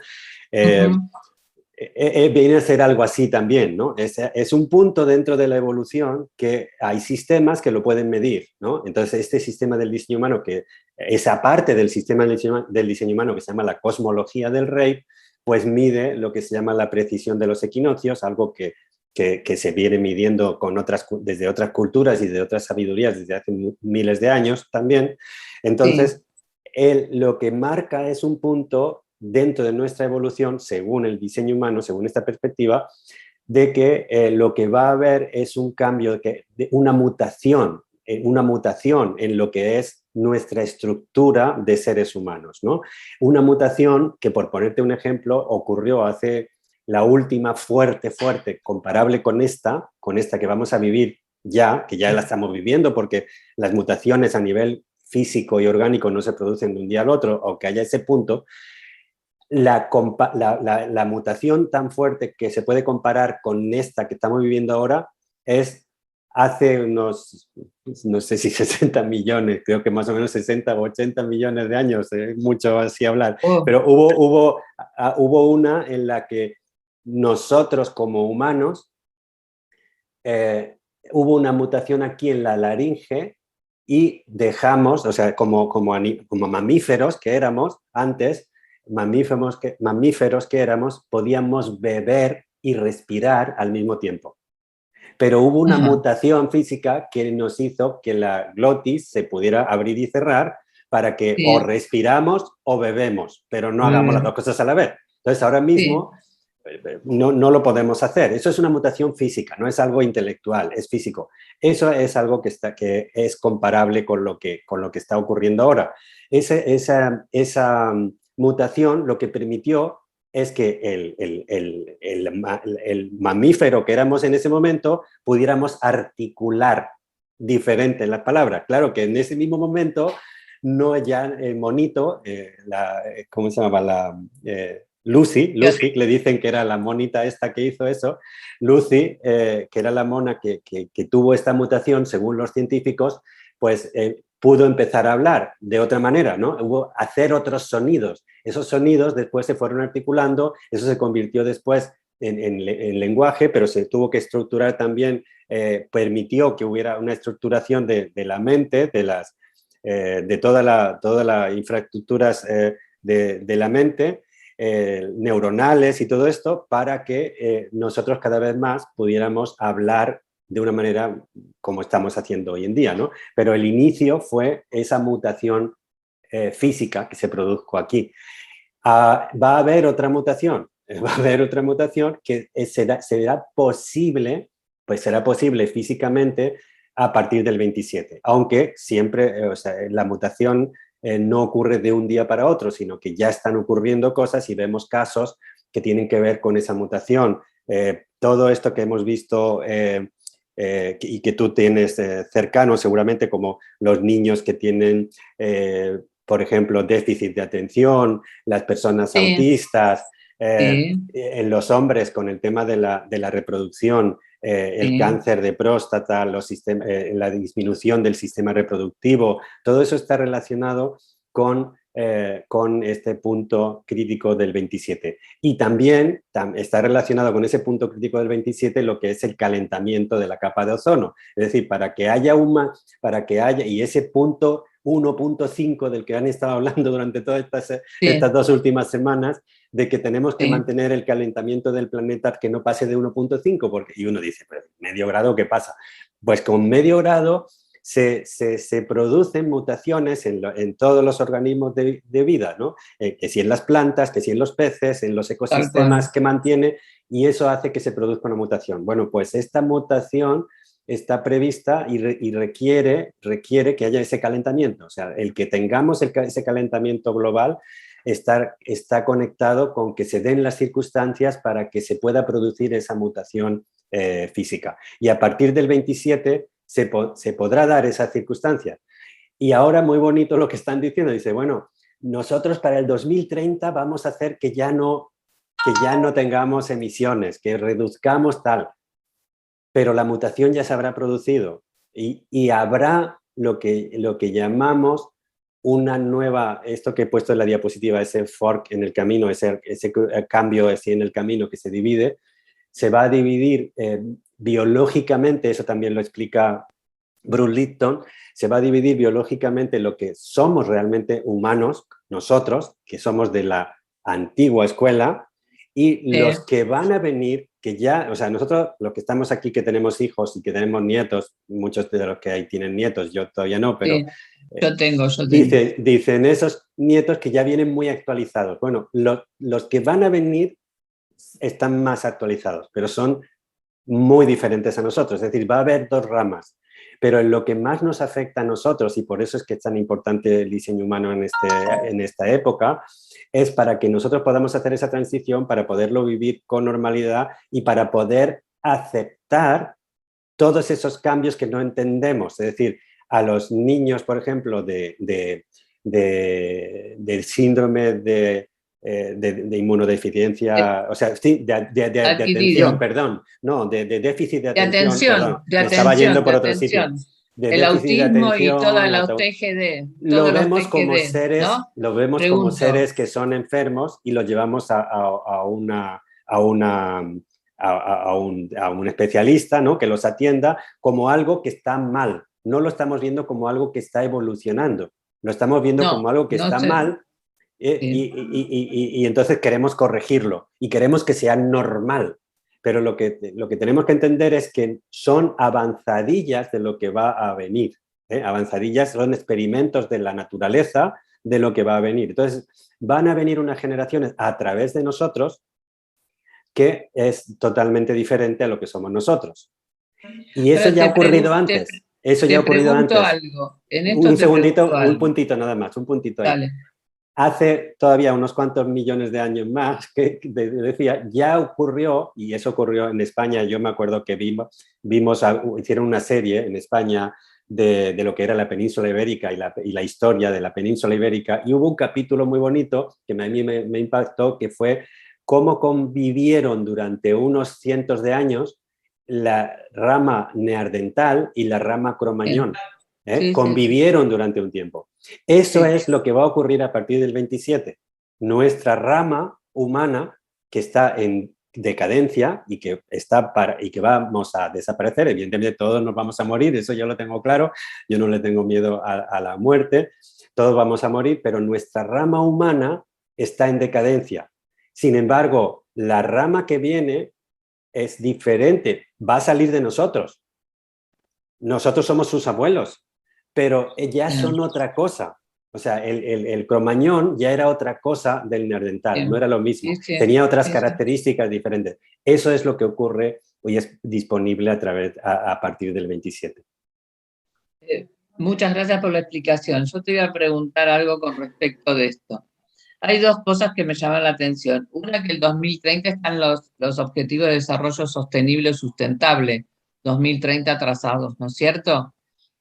[SPEAKER 2] Viene a ser algo así también, ¿no? Es un punto dentro de la evolución que hay sistemas que lo pueden medir, ¿no? Entonces, este sistema del diseño humano, que esa parte del sistema del diseño humano que se llama la cosmología del rey, pues mide lo que se llama la precisión de los equinoccios, algo que se viene midiendo desde otras culturas y de otras sabidurías desde hace miles de años también. Entonces, lo que marca es un punto dentro de nuestra evolución, según el diseño humano, según esta perspectiva, de que lo que va a haber es un cambio, una mutación en lo que es nuestra estructura de seres humanos, ¿no? Una mutación que, por ponerte un ejemplo, ocurrió hace la última fuerte, comparable con esta que vamos a vivir ya, que ya la estamos viviendo, porque las mutaciones a nivel físico y orgánico no se producen de un día al otro, aunque haya ese punto. La mutación tan fuerte que se puede comparar con esta que estamos viviendo ahora es hace unos, no sé si 60 millones, creo que más o menos 60 o 80 millones de años, mucho así hablar, pero hubo una en la que nosotros como humanos, hubo una mutación aquí en la laringe y dejamos, o sea, como mamíferos que éramos antes, mamíferos que éramos, podíamos beber y respirar al mismo tiempo. Pero hubo una mutación física que nos hizo que la glotis se pudiera abrir y cerrar para que o respiramos o bebemos, pero no hagamos las dos cosas a la vez. Entonces, ahora mismo no lo podemos hacer. Eso es una mutación física, no es algo intelectual, es físico. Eso es algo que es comparable con lo que está ocurriendo ahora. Esa mutación lo que permitió es que el mamífero que éramos en ese momento pudiéramos articular diferente las palabras. Claro que en ese mismo momento no ya el monito, ¿cómo se llamaba? Lucy, le dicen que era la monita esta que hizo eso, Lucy, que era la mona que tuvo esta mutación, según los científicos, pues pudo empezar a hablar de otra manera, ¿no? Hacer otros sonidos. Esos sonidos después se fueron articulando, eso se convirtió después en lenguaje, pero se tuvo que estructurar también, permitió que hubiera una estructuración de la mente, de todas las infraestructuras de la mente, neuronales y todo esto, para que nosotros cada vez más pudiéramos hablar de una manera como estamos haciendo hoy en día, ¿no? Pero el inicio fue esa mutación física que se produjo aquí. Va a haber otra mutación, que será posible, pues será posible físicamente a partir del 27, aunque siempre, o sea, la mutación no ocurre de un día para otro, sino que ya están ocurriendo cosas y vemos casos que tienen que ver con esa mutación. Todo esto que hemos visto y que tú tienes cercano, seguramente, como los niños que tienen, por ejemplo, déficit de atención, las personas autistas, en los hombres con el tema de la reproducción, el cáncer de próstata, la disminución del sistema reproductivo, todo eso está relacionado con este punto crítico del 27. Y también está relacionado con ese punto crítico del 27 lo que es el calentamiento de la capa de ozono. Es decir, para que haya, y ese punto 1.5 del que han estado hablando durante todas estas 2 últimas semanas, de que tenemos que mantener el calentamiento del planeta que no pase de 1.5, y uno dice, pero medio grado, ¿qué pasa? Pues con medio grado se producen mutaciones en todos los organismos de vida, ¿no? Que si en las plantas, que si en los peces, en los ecosistemas que mantiene, y eso hace que se produzca una mutación. Bueno, pues esta mutación está prevista y requiere que haya ese calentamiento. O sea, el que tengamos ese calentamiento global está conectado con que se den las circunstancias para que se pueda producir esa mutación física. Y a partir del 27 se podrá dar esa circunstancia. Y ahora muy bonito lo que están diciendo, dice, bueno, nosotros para el 2030 vamos a hacer que ya no tengamos emisiones, que reduzcamos tal, pero la mutación ya se habrá producido y habrá lo que llamamos una nueva, esto que he puesto en la diapositiva, ese fork en el camino, ese cambio así en el camino que se divide, se va a dividir biológicamente, eso también lo explica Bruce Lipton, se va a dividir biológicamente lo que somos realmente humanos, nosotros, que somos de la antigua escuela, y los que van a venir, que ya, o sea, nosotros los que estamos aquí, que tenemos hijos y que tenemos nietos, muchos de los que ahí tienen nietos, yo todavía no, pero...
[SPEAKER 4] Sí, yo tengo.
[SPEAKER 2] Dicen esos nietos que ya vienen muy actualizados. Bueno, los que van a venir están más actualizados, pero son muy diferentes a nosotros. Es decir, va a haber dos ramas. Pero en lo que más nos afecta a nosotros, y por eso es que es tan importante el diseño humano en esta época, es para que nosotros podamos hacer esa transición, para poderlo vivir con normalidad y para poder aceptar todos esos cambios que no entendemos. Es decir, a los niños, por ejemplo, del síndrome de inmunodeficiencia, o sea, sí, de atención, perdón, no, de déficit de atención, perdón, me estaba yendo por otro sitio.
[SPEAKER 4] El autismo y toda la TGD.
[SPEAKER 2] Lo vemos como seres, ¿no? Lo vemos como seres que son enfermos y los llevamos a un especialista, ¿no? Que los atienda como algo que está mal. No lo estamos viendo como algo que está evolucionando. Lo estamos viendo como algo que está mal. Y entonces queremos corregirlo y queremos que sea normal, pero lo que tenemos que entender es que son avanzadillas de lo que va a venir, avanzadillas son experimentos de la naturaleza de lo que va a venir. Entonces van a venir unas generaciones a través de nosotros que es totalmente diferente a lo que somos nosotros, y eso ya ha ocurrido antes. Eso ya ha ocurrido antes.
[SPEAKER 4] Algo.
[SPEAKER 2] Un segundito, un puntito nada más, un puntito ahí. Dale. Hace todavía unos cuantos millones de años más, que decía, ya ocurrió, y eso ocurrió en España. Yo me acuerdo que hicieron una serie en España de lo que era la península ibérica y la historia de la península ibérica, y hubo un capítulo muy bonito que a mí me impactó, que fue cómo convivieron durante unos cientos de años la rama neandertal y la rama cromañón. Convivieron durante un tiempo. Eso es lo que va a ocurrir a partir del 27. Nuestra rama humana, que está en decadencia y que vamos a desaparecer, evidentemente todos nos vamos a morir, eso yo lo tengo claro, yo no le tengo miedo a la muerte, todos vamos a morir, pero nuestra rama humana está en decadencia. Sin embargo, la rama que viene es diferente, va a salir de nosotros. Nosotros somos sus abuelos, pero ya son otra cosa. O sea, el cromañón ya era otra cosa del neandertal, no era lo mismo. Tenía otras características diferentes. Eso es lo que ocurre hoy, es disponible a partir del 27.
[SPEAKER 4] Muchas gracias por la explicación. Yo te iba a preguntar algo con respecto de esto. Hay dos cosas que me llaman la atención. Una, que el 2030 están los Objetivos de Desarrollo Sostenible y Sustentable, 2030 trazados, ¿no es cierto?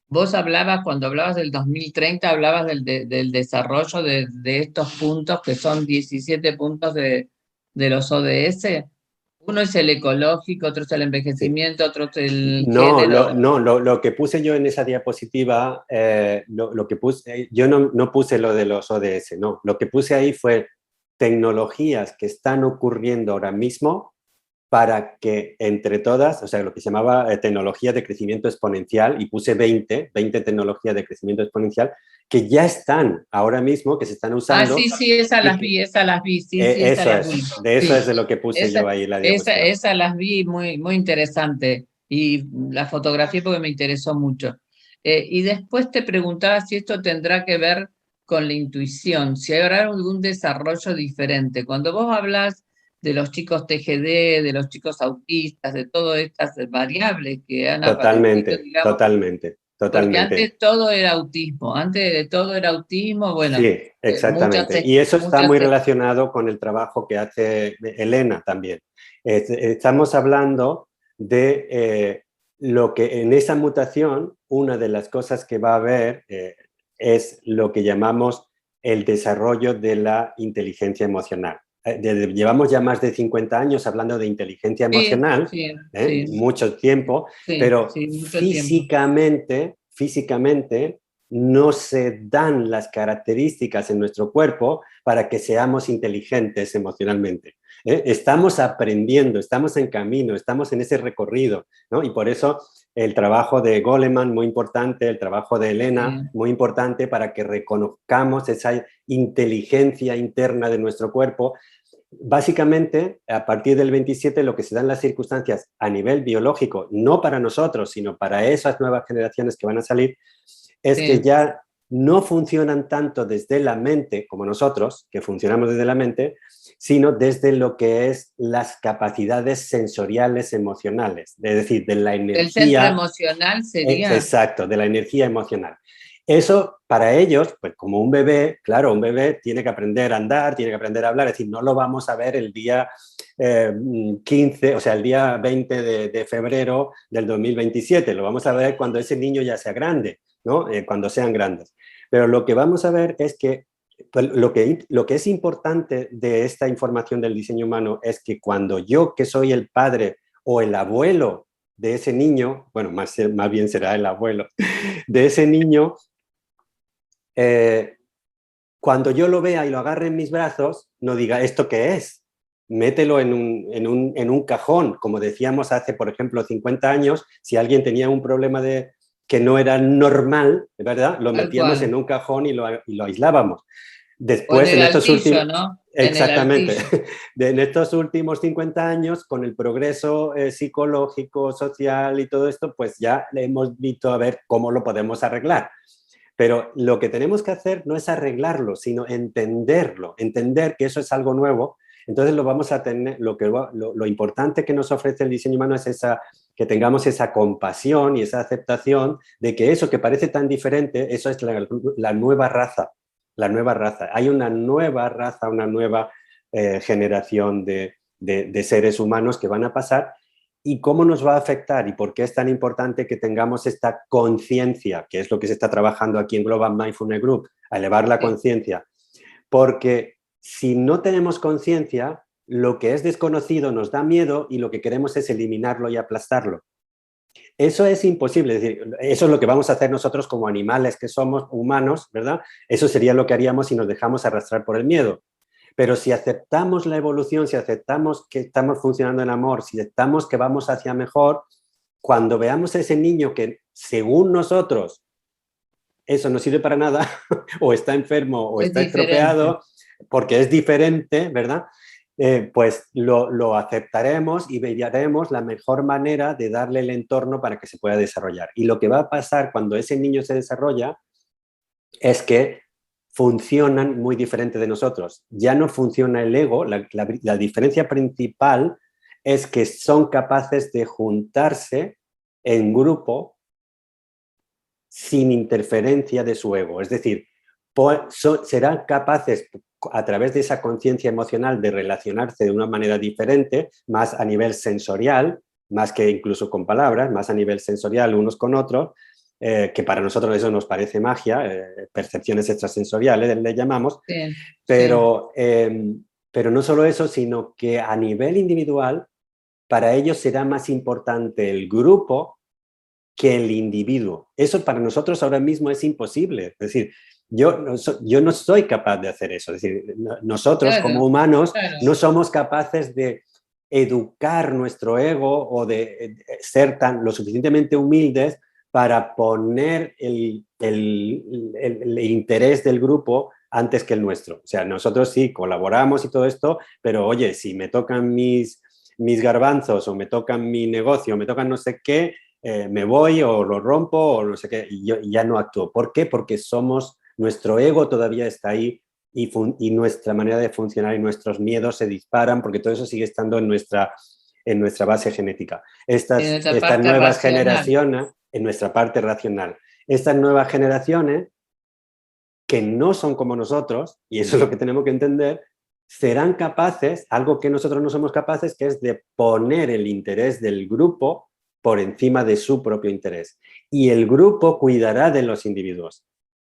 [SPEAKER 4] Vos cuando hablabas del 2030, hablabas del desarrollo de estos puntos, que son 17 puntos de los ODS. Uno es el ecológico, otro es el envejecimiento, otro es el género.
[SPEAKER 2] Lo que puse yo en esa diapositiva, yo no puse lo de los ODS, no. Lo que puse ahí fue tecnologías que están ocurriendo ahora mismo para que entre todas, o sea, lo que se llamaba tecnología de crecimiento exponencial, y puse 20 tecnologías de crecimiento exponencial, que ya están ahora mismo, que se están usando.
[SPEAKER 4] Sí, esas las vi.
[SPEAKER 2] De eso es de lo que puse yo ahí la diapositiva.
[SPEAKER 4] Esas las vi, muy, muy interesante, y la fotografié porque me interesó mucho. Y después te preguntaba si esto tendrá que ver con la intuición, si habrá algún desarrollo diferente. Cuando vos hablas de los chicos TGD, de los chicos autistas, de todas estas variables que han
[SPEAKER 2] aparecido, digamos, totalmente.
[SPEAKER 4] Porque antes todo era autismo, bueno.
[SPEAKER 2] Sí, exactamente. Y eso está muy relacionado con el trabajo que hace Elena también. Estamos hablando de lo que en esa mutación, una de las cosas que va a haber es lo que llamamos el desarrollo de la inteligencia emocional. Llevamos ya más de 50 años hablando de inteligencia emocional,
[SPEAKER 4] sí.
[SPEAKER 2] mucho tiempo,
[SPEAKER 4] Sí,
[SPEAKER 2] pero
[SPEAKER 4] sí, mucho
[SPEAKER 2] físicamente no se dan las características en nuestro cuerpo para que seamos inteligentes emocionalmente. Estamos aprendiendo, estamos en camino, estamos en ese recorrido, ¿no? Y por eso el trabajo de Goleman, muy importante, el trabajo de Elena, muy importante para que reconozcamos esa inteligencia interna de nuestro cuerpo. Básicamente, a partir del 27, lo que se dan las circunstancias a nivel biológico, no para nosotros, sino para esas nuevas generaciones que van a salir, es que ya no funcionan tanto desde la mente como nosotros, que funcionamos desde la mente, sino desde lo que es las capacidades sensoriales emocionales, es decir, de la energía.
[SPEAKER 4] El centro emocional sería.
[SPEAKER 2] Exacto, de la energía emocional. Eso para ellos, pues como un bebé, claro, un bebé tiene que aprender a andar, tiene que aprender a hablar, es decir, no lo vamos a ver el día 15, o sea, el día 20 de febrero del 2027, lo vamos a ver cuando ese niño ya sea grande, ¿no? Cuando sean grandes. Pero lo que vamos a ver es que pues, lo que es importante de esta información del diseño humano es que cuando yo, que soy el padre o el abuelo de ese niño, bueno, más bien será el abuelo, de ese niño, cuando yo lo vea y lo agarre en mis brazos, no diga, ¿esto qué es? Mételo en un cajón, como decíamos hace, por ejemplo, 50 años, si alguien tenía un problema que no era normal, ¿verdad? Lo metíamos en un cajón y lo aislábamos. Después,
[SPEAKER 4] en estos últimos, ¿no?
[SPEAKER 2] Exactamente. En estos últimos 50 años, con el progreso psicológico, social y todo esto, pues ya le hemos visto a ver cómo lo podemos arreglar. Pero lo que tenemos que hacer no es arreglarlo, sino entenderlo, entender que eso es algo nuevo. Entonces lo vamos a tener, lo importante que nos ofrece el diseño humano es que tengamos esa compasión y esa aceptación de que eso que parece tan diferente, eso es la nueva raza. La nueva raza. Hay una nueva raza, una nueva generación de seres humanos que van a pasar. ¿Y cómo nos va a afectar? ¿Y por qué es tan importante que tengamos esta conciencia, que es lo que se está trabajando aquí en Global Mindfulness Group, a elevar la conciencia? Porque si no tenemos conciencia, lo que es desconocido nos da miedo y lo que queremos es eliminarlo y aplastarlo. Eso es imposible, es decir, eso es lo que vamos a hacer nosotros como animales que somos humanos, ¿verdad? Eso sería lo que haríamos si nos dejamos arrastrar por el miedo. Pero si aceptamos la evolución, si aceptamos que estamos funcionando en amor, si aceptamos que vamos hacia mejor, cuando veamos a ese niño que, según nosotros, eso no sirve para nada, o está enfermo, o está estropeado, porque es diferente, ¿verdad? Pues lo aceptaremos y veremos la mejor manera de darle el entorno para que se pueda desarrollar. Y lo que va a pasar cuando ese niño se desarrolla es que funcionan muy diferente de nosotros. Ya no funciona el ego, la diferencia principal es que son capaces de juntarse en grupo sin interferencia de su ego. Es decir, serán capaces a través de esa conciencia emocional de relacionarse de una manera diferente, más a nivel sensorial, más que incluso con palabras, más a nivel sensorial unos con otros, que para nosotros eso nos parece magia, percepciones extrasensoriales le llamamos, pero no solo eso, sino que a nivel individual, para ellos será más importante el grupo que el individuo. Eso para nosotros ahora mismo es imposible. Es decir, yo no soy capaz de hacer eso. Es decir, nosotros como humanos no somos capaces de educar nuestro ego o de ser lo suficientemente humildes para poner el interés del grupo antes que el nuestro. O sea, nosotros sí colaboramos y todo esto, pero oye, si me tocan mis garbanzos o me tocan mi negocio, me tocan no sé qué, me voy o lo rompo o no sé qué, y yo ya no actúo. ¿Por qué? Porque nuestro ego todavía está ahí y nuestra manera de funcionar y nuestros miedos se disparan porque todo eso sigue estando en nuestra base genética. Estas nuevas generaciones, en nuestra parte racional, estas nuevas generaciones que no son como nosotros, y eso es lo que tenemos que entender, serán capaces, algo que nosotros no somos capaces, que es de poner el interés del grupo por encima de su propio interés. Y el grupo cuidará de los individuos.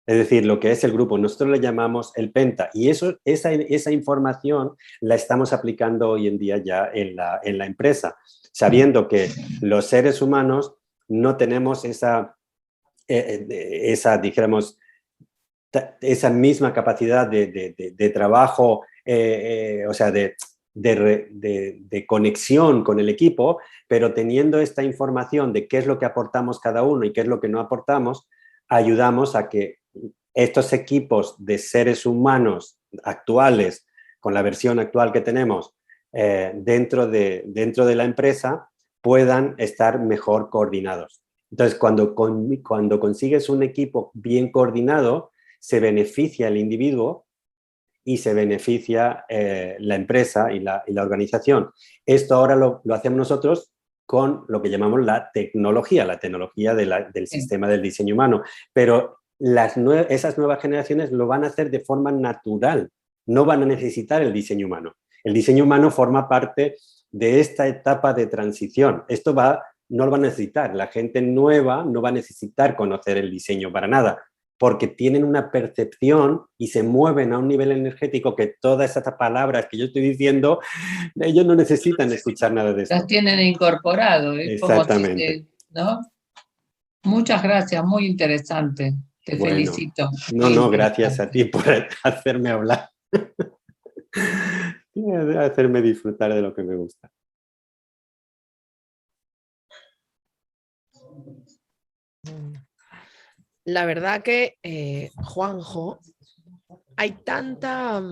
[SPEAKER 2] Es decir, lo que es el grupo, nosotros le llamamos el penta, y esa información la estamos aplicando hoy en día ya en la empresa, sabiendo que los seres humanos no tenemos dijéramos, esa misma capacidad de trabajo, o sea, de conexión con el equipo, pero teniendo esta información de qué es lo que aportamos cada uno y qué es lo que no aportamos, ayudamos a que estos equipos de seres humanos actuales, con la versión actual que tenemos dentro de la empresa, puedan estar mejor coordinados. Entonces, cuando consigues un equipo bien coordinado, se beneficia el individuo y se beneficia la empresa y la organización. Esto ahora lo hacemos nosotros con lo que llamamos la tecnología del sistema del diseño humano, pero esas nuevas generaciones lo van a hacer de forma natural, no van a necesitar el diseño humano. El diseño humano forma parte de esta etapa de transición. No lo va a necesitar, la gente nueva no va a necesitar conocer el diseño para nada, porque tienen una percepción y se mueven a un nivel energético que todas esas palabras que yo estoy diciendo, ellos no necesitan escuchar nada de esto.
[SPEAKER 4] Las tienen incorporado,
[SPEAKER 2] Exactamente.
[SPEAKER 4] ¿no? Muchas gracias, muy interesante. Te felicito.
[SPEAKER 2] No, gracias a ti por hacerme hablar. Hacerme disfrutar de lo que me gusta.
[SPEAKER 1] La verdad que, Juanjo, hay tanta...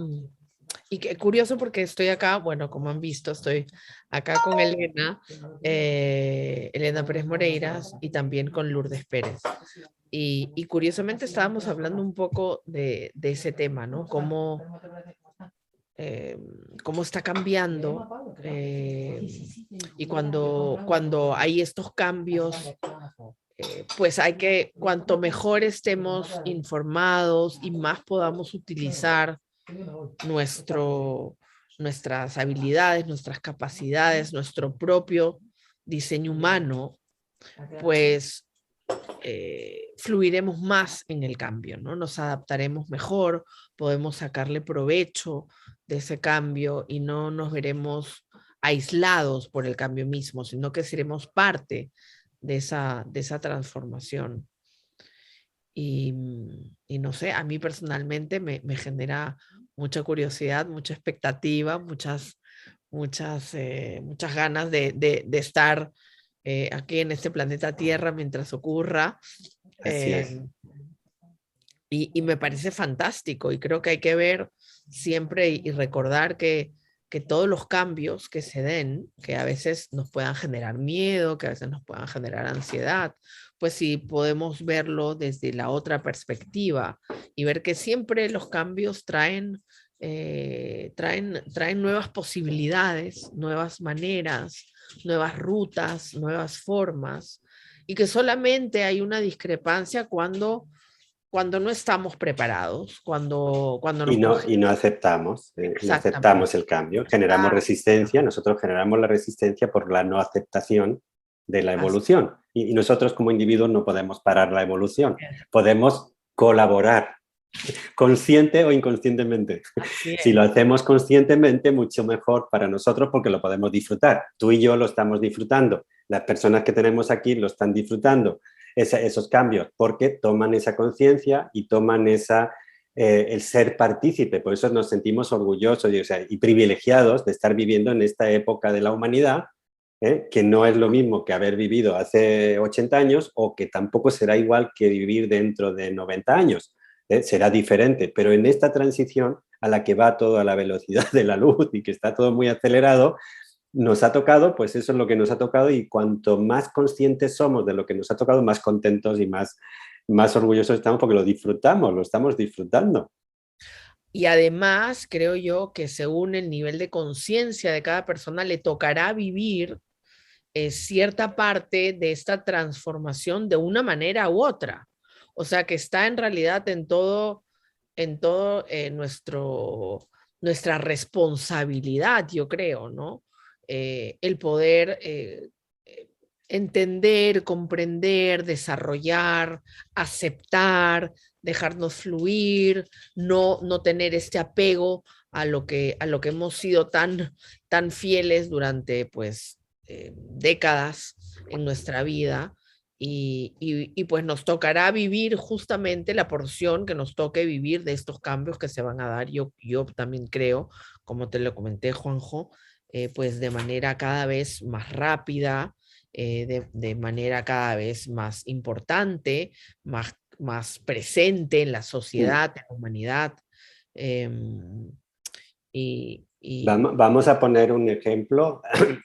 [SPEAKER 1] Y que curioso porque estoy acá, bueno, como han visto, estoy acá con Elena Pérez Moreiras y también con Lourdes Pérez. Y curiosamente estábamos hablando un poco de ese tema, ¿no? Cómo está cambiando y cuando hay estos cambios, pues hay que, cuanto mejor estemos informados y más podamos utilizar nuestras habilidades, nuestras capacidades, nuestro propio diseño humano, pues fluiremos más en el cambio, ¿no? Nos adaptaremos mejor, podemos sacarle provecho de ese cambio y no nos veremos aislados por el cambio mismo, sino que seremos parte de esa transformación. Y no sé, a mí personalmente me genera mucha curiosidad, mucha expectativa, muchas ganas de estar aquí en este planeta Tierra mientras ocurra.
[SPEAKER 2] Así es.
[SPEAKER 1] Y me parece fantástico y creo que hay que ver siempre y recordar que todos los cambios que se den, que a veces nos puedan generar miedo, que a veces nos puedan generar ansiedad, pues sí podemos verlo desde la otra perspectiva y ver que siempre los cambios traen nuevas posibilidades, nuevas maneras, nuevas rutas, nuevas formas, y que solamente hay una discrepancia cuando no estamos preparados, cuando
[SPEAKER 2] no aceptamos, no aceptamos el cambio, generamos resistencia, nosotros generamos la resistencia por la no aceptación de la evolución. Y nosotros como individuos no podemos parar la evolución, podemos colaborar, consciente o inconscientemente. Si lo hacemos conscientemente, mucho mejor para nosotros porque lo podemos disfrutar. Tú y yo lo estamos disfrutando, las personas que tenemos aquí lo están disfrutando. Esos cambios, porque toman esa conciencia y toman el ser partícipe. Por eso nos sentimos orgullosos y privilegiados de estar viviendo en esta época de la humanidad, que no es lo mismo que haber vivido hace 80 años o que tampoco será igual que vivir dentro de 90 años. Será diferente, pero en esta transición a la que va todo a la velocidad de la luz y que está todo muy acelerado, nos ha tocado, pues eso es lo que nos ha tocado, y cuanto más conscientes somos de lo que nos ha tocado, más contentos y más orgullosos estamos porque lo disfrutamos, lo estamos disfrutando.
[SPEAKER 1] Y además, creo yo que según el nivel de conciencia de cada persona, le tocará vivir cierta parte de esta transformación de una manera u otra. O sea, que está en realidad en todo nuestra responsabilidad, yo creo, ¿no? El poder entender, comprender, desarrollar, aceptar, dejarnos fluir, no tener este apego a lo que hemos sido tan fieles durante pues décadas en nuestra vida. Y pues nos tocará vivir justamente la porción que nos toque vivir de estos cambios que se van a dar. Yo también creo, como te lo comenté, Juanjo, pues de manera cada vez más rápida, de manera cada vez más importante, más presente en la sociedad, en la humanidad.
[SPEAKER 2] Vamos a poner un ejemplo,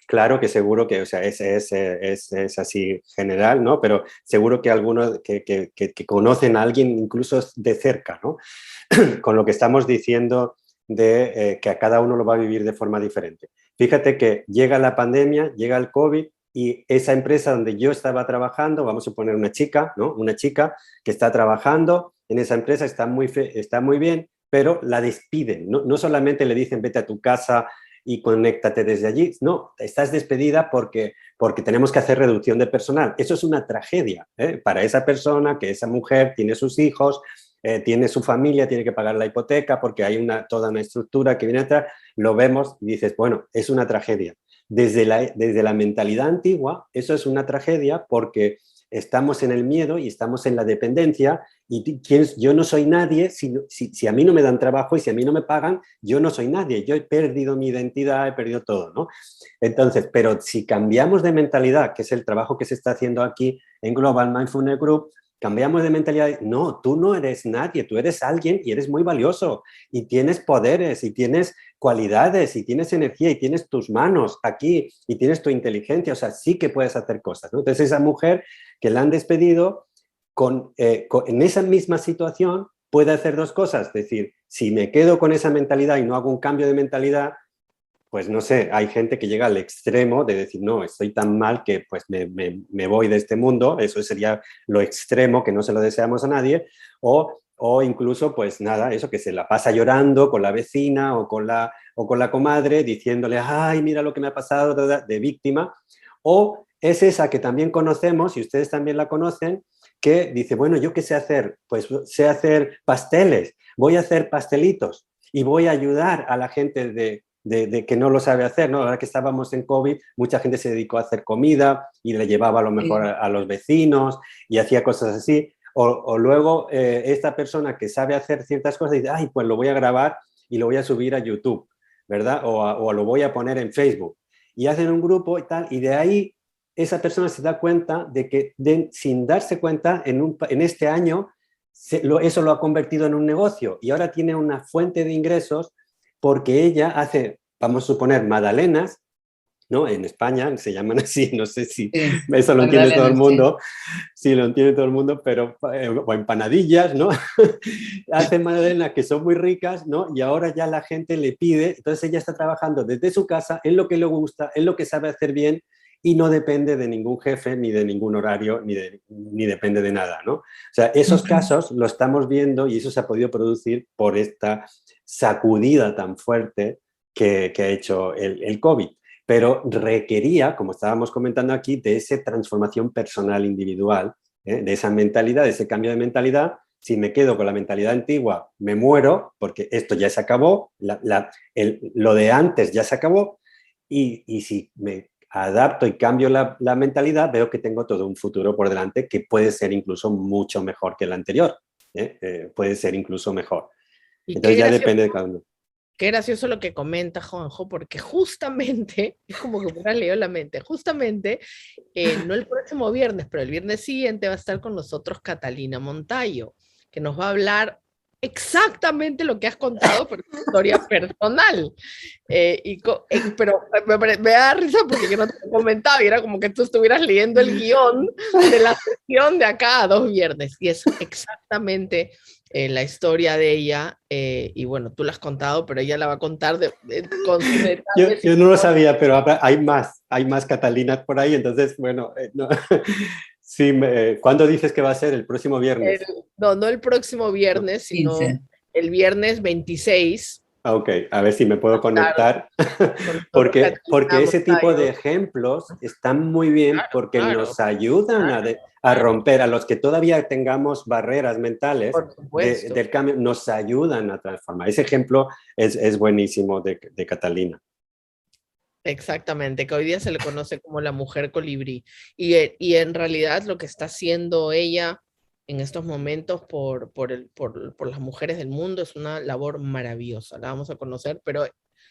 [SPEAKER 2] claro que seguro que, o sea, es así general, ¿no? Pero seguro que algunos que conocen a alguien incluso de cerca, ¿no? Con lo que estamos diciendo de que a cada uno lo va a vivir de forma diferente. Fíjate que llega la pandemia, llega el COVID y esa empresa donde yo estaba trabajando, vamos a poner una chica, ¿no? Una chica que está trabajando en esa empresa, está muy bien, pero la despiden. No solamente le dicen vete a tu casa y conéctate desde allí, no, estás despedida porque tenemos que hacer reducción de personal. Eso es una tragedia, ¿eh? Para esa persona, que esa mujer tiene sus hijos, tiene su familia, tiene que pagar la hipoteca porque hay toda una estructura que viene atrás, lo vemos y dices, bueno, es una tragedia. Desde la mentalidad antigua, eso es una tragedia porque estamos en el miedo y estamos en la dependencia y yo no soy nadie si a mí no me dan trabajo y si a mí no me pagan, yo no soy nadie, yo he perdido mi identidad, he perdido todo, ¿no? Entonces, pero si cambiamos de mentalidad, que es el trabajo que se está haciendo aquí en Global Mindfulness Group, cambiamos de mentalidad, no, tú no eres nadie, tú eres alguien y eres muy valioso y tienes poderes y tienes cualidades y tienes energía y tienes tus manos aquí y tienes tu inteligencia, o sea, sí que puedes hacer cosas, ¿no? Entonces esa mujer que la han despedido en esa misma situación puede hacer dos cosas, es decir, si me quedo con esa mentalidad y no hago un cambio de mentalidad, pues no sé, hay gente que llega al extremo de decir, no, estoy tan mal que pues me voy de este mundo, eso sería lo extremo, que no se lo deseamos a nadie, o incluso, pues nada, eso que se la pasa llorando con la vecina o con la comadre, diciéndole, ay, mira lo que me ha pasado, de víctima, o es esa que también conocemos, y ustedes también la conocen, que dice, bueno, ¿yo qué sé hacer? Pues sé hacer pasteles, voy a hacer pastelitos y voy a ayudar a la gente de que no lo sabe hacer, ¿no? Ahora que estábamos en COVID, mucha gente se dedicó a hacer comida y le llevaba a lo mejor a los vecinos y hacía cosas así. O luego esta persona que sabe hacer ciertas cosas dice, ay, pues lo voy a grabar y lo voy a subir a YouTube, ¿verdad? O lo voy a poner en Facebook. Y hacen un grupo y tal, y de ahí esa persona se da cuenta de que sin darse cuenta, en este año, eso lo ha convertido en un negocio y ahora tiene una fuente de ingresos porque ella hace, vamos a suponer, magdalenas, ¿no? En España se llaman así, no sé si eso lo entiende todo el mundo, sí, lo entiende todo el mundo, pero, o empanadillas, ¿no? Hace magdalenas que son muy ricas, ¿no? Y ahora ya la gente le pide, entonces ella está trabajando desde su casa, en lo que le gusta, en lo que sabe hacer bien, y no depende de ningún jefe, ni de ningún horario, ni depende de nada, ¿no? O sea, esos casos lo estamos viendo y eso se ha podido producir por esta sacudida tan fuerte que ha hecho el COVID. Pero requería, como estábamos comentando aquí, de esa transformación personal individual, de esa mentalidad, de ese cambio de mentalidad. Si me quedo con la mentalidad antigua, me muero, porque esto ya se acabó, lo de antes ya se acabó, y si me adapto y cambio la mentalidad, veo que tengo todo un futuro por delante que puede ser incluso mucho mejor que el anterior. Puede ser incluso mejor. Entonces ya depende de cada uno.
[SPEAKER 1] Qué gracioso lo que comenta Juanjo, porque justamente, es como que me hubiera leído la mente, justamente, no el próximo viernes, pero el viernes siguiente va a estar con nosotros Catalina Montayo, que nos va a hablar exactamente lo que has contado, pero es una historia personal. Pero me da risa porque yo no te comentaba, y era como que tú estuvieras leyendo el guión de la sesión de acá a 2 viernes, y es exactamente la historia de ella, y bueno, tú la has contado, pero ella la va a contar con sus detalles.
[SPEAKER 2] Yo no lo sabía, pero hay más Catalinas por ahí, entonces, bueno, no. Sí, ¿cuándo dices que va a ser? ¿El próximo viernes?
[SPEAKER 1] No el próximo viernes, sino
[SPEAKER 4] 15.
[SPEAKER 1] el viernes 26
[SPEAKER 2] Ok, a ver si me puedo conectar, porque ese tipo de ejemplos están muy bien porque nos ayudan a romper, a los que todavía tengamos barreras mentales del cambio, nos ayudan a transformar. Ese ejemplo es buenísimo de Catalina.
[SPEAKER 1] Exactamente, que hoy día se le conoce como la mujer colibrí. Y en realidad lo que está haciendo ella en estos momentos por las mujeres del mundo es una labor maravillosa. La vamos a conocer, pero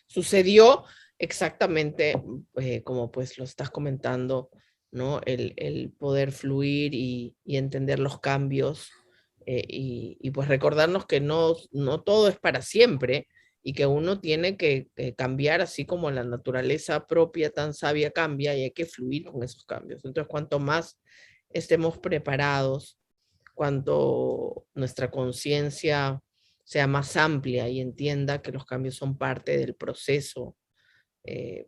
[SPEAKER 1] sucedió exactamente como pues lo estás comentando, ¿no? El poder fluir y entender los cambios y pues recordarnos que no todo es para siempre y que uno tiene que cambiar así como la naturaleza propia tan sabia cambia y hay que fluir con esos cambios. Entonces, cuanto más estemos preparados, cuanto nuestra conciencia sea más amplia y entienda que los cambios son parte del proceso,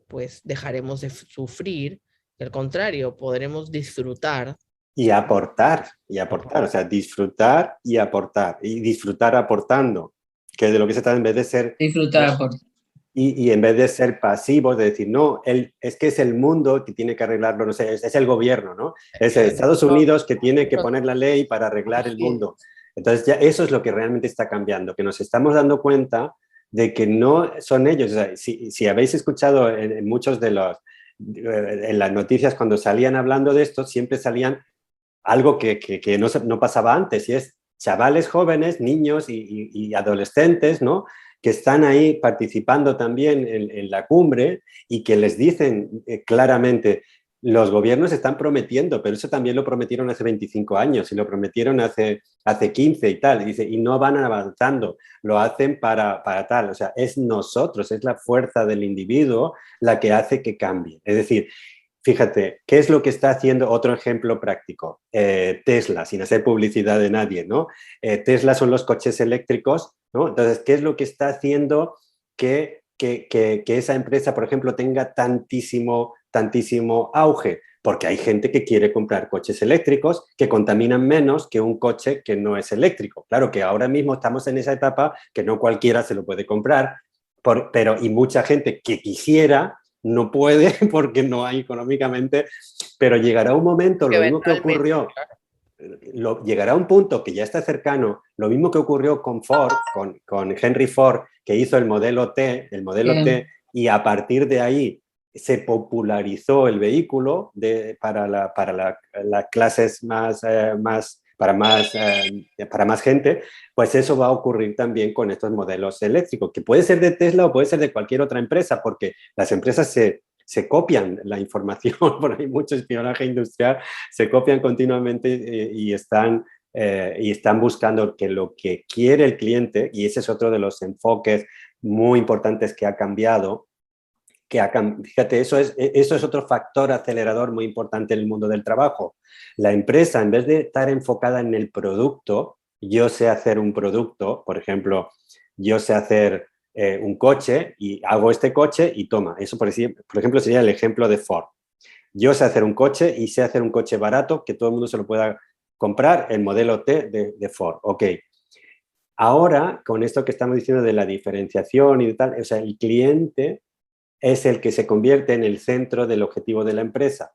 [SPEAKER 1] pues dejaremos de sufrir, y al contrario, podremos disfrutar.
[SPEAKER 2] Y aportar, o sea, disfrutar y disfrutar aportando, que de lo que se trata en vez de ser...
[SPEAKER 4] Disfrutar aportar.
[SPEAKER 2] Y en vez de ser pasivos, de decir, no, es que es el mundo que tiene que arreglarlo, no sé, es el gobierno, ¿no? Es Estados Unidos que tiene que poner la ley para arreglar el mundo. Entonces, ya eso es lo que realmente está cambiando, que nos estamos dando cuenta de que no son ellos. O sea, si habéis escuchado en muchos de los, en las noticias cuando salían hablando de esto, siempre salían algo que no pasaba antes, y es chavales jóvenes, niños y adolescentes, ¿no?, que están ahí participando también en la cumbre y que les dicen claramente, los gobiernos están prometiendo, pero eso también lo prometieron hace 25 años y lo prometieron hace 15 y tal, y dice, y no van avanzando, lo hacen para tal, o sea, es nosotros, es la fuerza del individuo la que hace que cambie. Es decir, fíjate, ¿qué es lo que está haciendo? Otro ejemplo práctico, Tesla, sin hacer publicidad de nadie, ¿no? Tesla son los coches eléctricos, ¿no? Entonces, ¿qué es lo que está haciendo que esa empresa, por ejemplo, tenga tantísimo auge? Porque hay gente que quiere comprar coches eléctricos que contaminan menos que un coche que no es eléctrico. Claro que ahora mismo estamos en esa etapa que no cualquiera se lo puede comprar, pero y mucha gente que quisiera no puede porque no hay económicamente, pero llegará un momento, lo mismo que ocurrió, llegará un punto que ya está cercano, lo mismo que ocurrió con Ford, con Henry Ford, que hizo el modelo T, y a partir de ahí se popularizó el vehículo para las clases para más gente, pues eso va a ocurrir también con estos modelos eléctricos, que puede ser de Tesla o puede ser de cualquier otra empresa, porque las empresas se copian la información, porque hay mucho espionaje industrial, se copian continuamente y están buscando que lo que quiere el cliente, y ese es otro de los enfoques muy importantes que ha cambiado, fíjate, eso es otro factor acelerador muy importante en el mundo del trabajo. La empresa, en vez de estar enfocada en el producto, yo sé hacer un producto, por ejemplo, yo sé hacer un coche y hago este coche y toma. Eso, por ejemplo, sería el ejemplo de Ford. Yo sé hacer un coche y sé hacer un coche barato que todo el mundo se lo pueda comprar, el modelo T de Ford. Ok. Ahora, con esto que estamos diciendo de la diferenciación y de tal, o sea, el cliente es el que se convierte en el centro del objetivo de la empresa.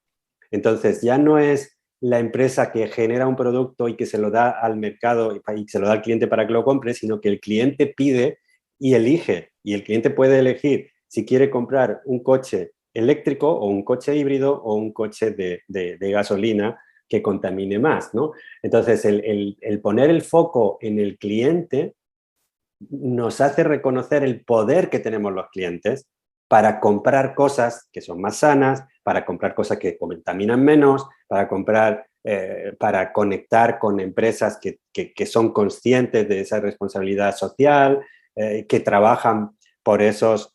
[SPEAKER 2] Entonces, ya no es la empresa que genera un producto y que se lo da al mercado y se lo da al cliente para que lo compre, sino que el cliente pide y elige. Y el cliente puede elegir si quiere comprar un coche eléctrico o un coche híbrido o un coche de gasolina que contamine más, ¿no? Entonces, el poner el foco en el cliente nos hace reconocer el poder que tenemos los clientes para comprar cosas que son más sanas, para comprar cosas que contaminan menos, para conectar con empresas que son conscientes de esa responsabilidad social, que trabajan por esos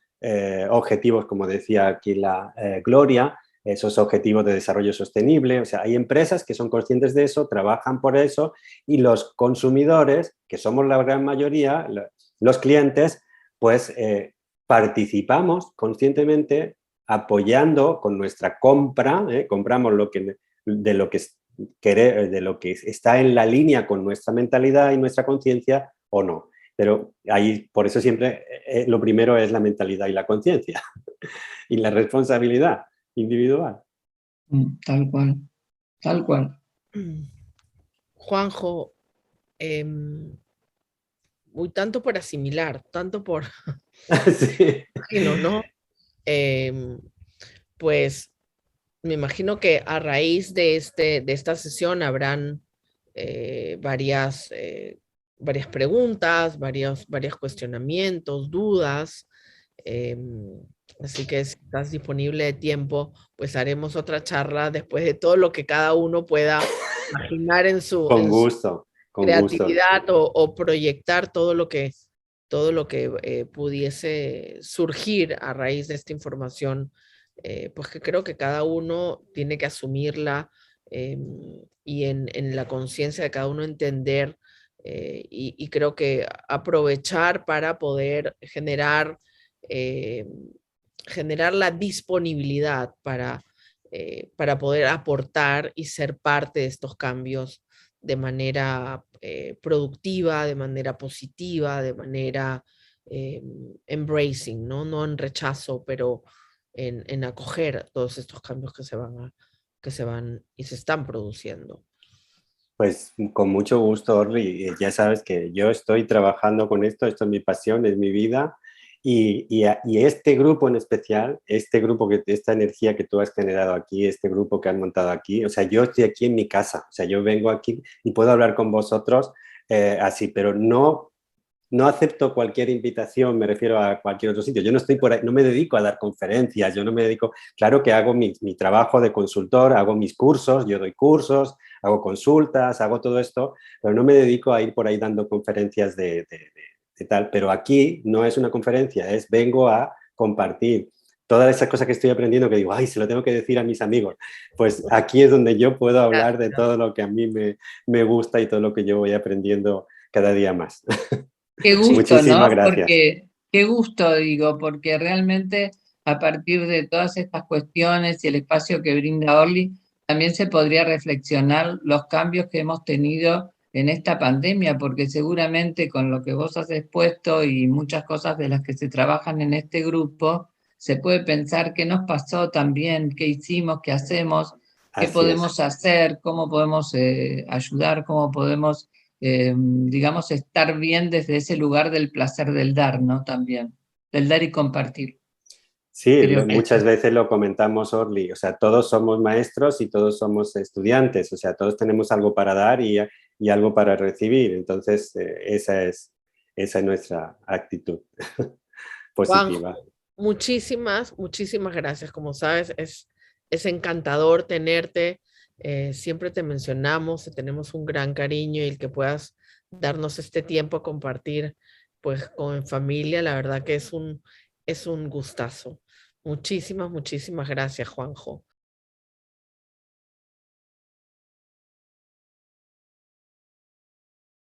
[SPEAKER 2] objetivos, como decía aquí la Gloria, esos objetivos de desarrollo sostenible. O sea, hay empresas que son conscientes de eso, trabajan por eso, y los consumidores, que somos la gran mayoría, los clientes, pues participamos conscientemente apoyando con nuestra compra, compramos de lo que está en la línea con nuestra mentalidad y nuestra conciencia o no. Pero ahí, por eso siempre lo primero es la mentalidad y la conciencia y la responsabilidad individual.
[SPEAKER 4] Tal cual, tal cual.
[SPEAKER 1] Juanjo, tanto por asimilar, tanto por,
[SPEAKER 2] Sí.
[SPEAKER 1] imagino, ¿no? Pues me imagino que a raíz de esta sesión habrán varias preguntas, varios cuestionamientos, dudas. Así que si estás disponible de tiempo, pues haremos otra charla después de todo lo que cada uno pueda imaginar en su
[SPEAKER 2] Con gusto, con gusto.
[SPEAKER 1] creatividad o proyectar todo lo que pudiese surgir a raíz de esta información, pues que creo que cada uno tiene que asumirla, y en la conciencia de cada uno entender, y creo que aprovechar para poder eh, generar la disponibilidad para poder aportar y ser parte de estos cambios de manera productiva, de manera positiva, de manera embracing, ¿no? No en rechazo, pero en acoger todos estos cambios que se van y se están produciendo.
[SPEAKER 2] Pues con mucho gusto, Orly. Ya sabes que yo estoy trabajando con esto es mi pasión, es mi vida. Y este grupo en especial, esta energía que tú has generado aquí, este grupo que han montado aquí, o sea, yo estoy aquí en mi casa, o sea, yo vengo aquí y puedo hablar con vosotros así, pero no acepto cualquier invitación, me refiero a cualquier otro sitio. Yo no estoy por ahí, no me dedico a dar conferencias, yo no me dedico, claro que hago mi trabajo de consultor, hago mis cursos, yo doy cursos, hago consultas, hago todo esto, pero no me dedico a ir por ahí dando conferencias de tal. Pero aquí no es una conferencia, vengo a compartir todas esas cosas que estoy aprendiendo que digo, ay, se lo tengo que decir a mis amigos. Pues aquí es donde yo puedo hablar de todo lo que a mí me gusta y todo lo que yo voy aprendiendo cada día más.
[SPEAKER 4] Qué gusto,
[SPEAKER 2] Muchísimas
[SPEAKER 4] ¿no?
[SPEAKER 2] gracias.
[SPEAKER 4] Qué gusto, digo, porque realmente a partir de todas estas cuestiones y el espacio que brinda Orly, también se podría reflexionar los cambios que hemos tenido en esta pandemia, porque seguramente con lo que vos has expuesto y muchas cosas de las que se trabajan en este grupo, se puede pensar qué nos pasó también, qué hicimos, qué hacemos, qué
[SPEAKER 2] Así
[SPEAKER 4] podemos hacer, cómo podemos ayudar, cómo podemos digamos, estar bien desde ese lugar del placer del dar, ¿no? También, del dar y compartir.
[SPEAKER 2] Sí,
[SPEAKER 4] Creo que
[SPEAKER 2] muchas veces lo comentamos, Orly, o sea, todos somos maestros y todos somos estudiantes, o sea, todos tenemos algo para dar y algo para recibir, entonces esa es nuestra actitud positiva.
[SPEAKER 1] Juanjo, muchísimas gracias. Como sabes, es encantador tenerte. Siempre te mencionamos, te tenemos un gran cariño, y el que puedas darnos este tiempo a compartir, pues, con familia, la verdad que es un gustazo. Muchísimas gracias, Juanjo.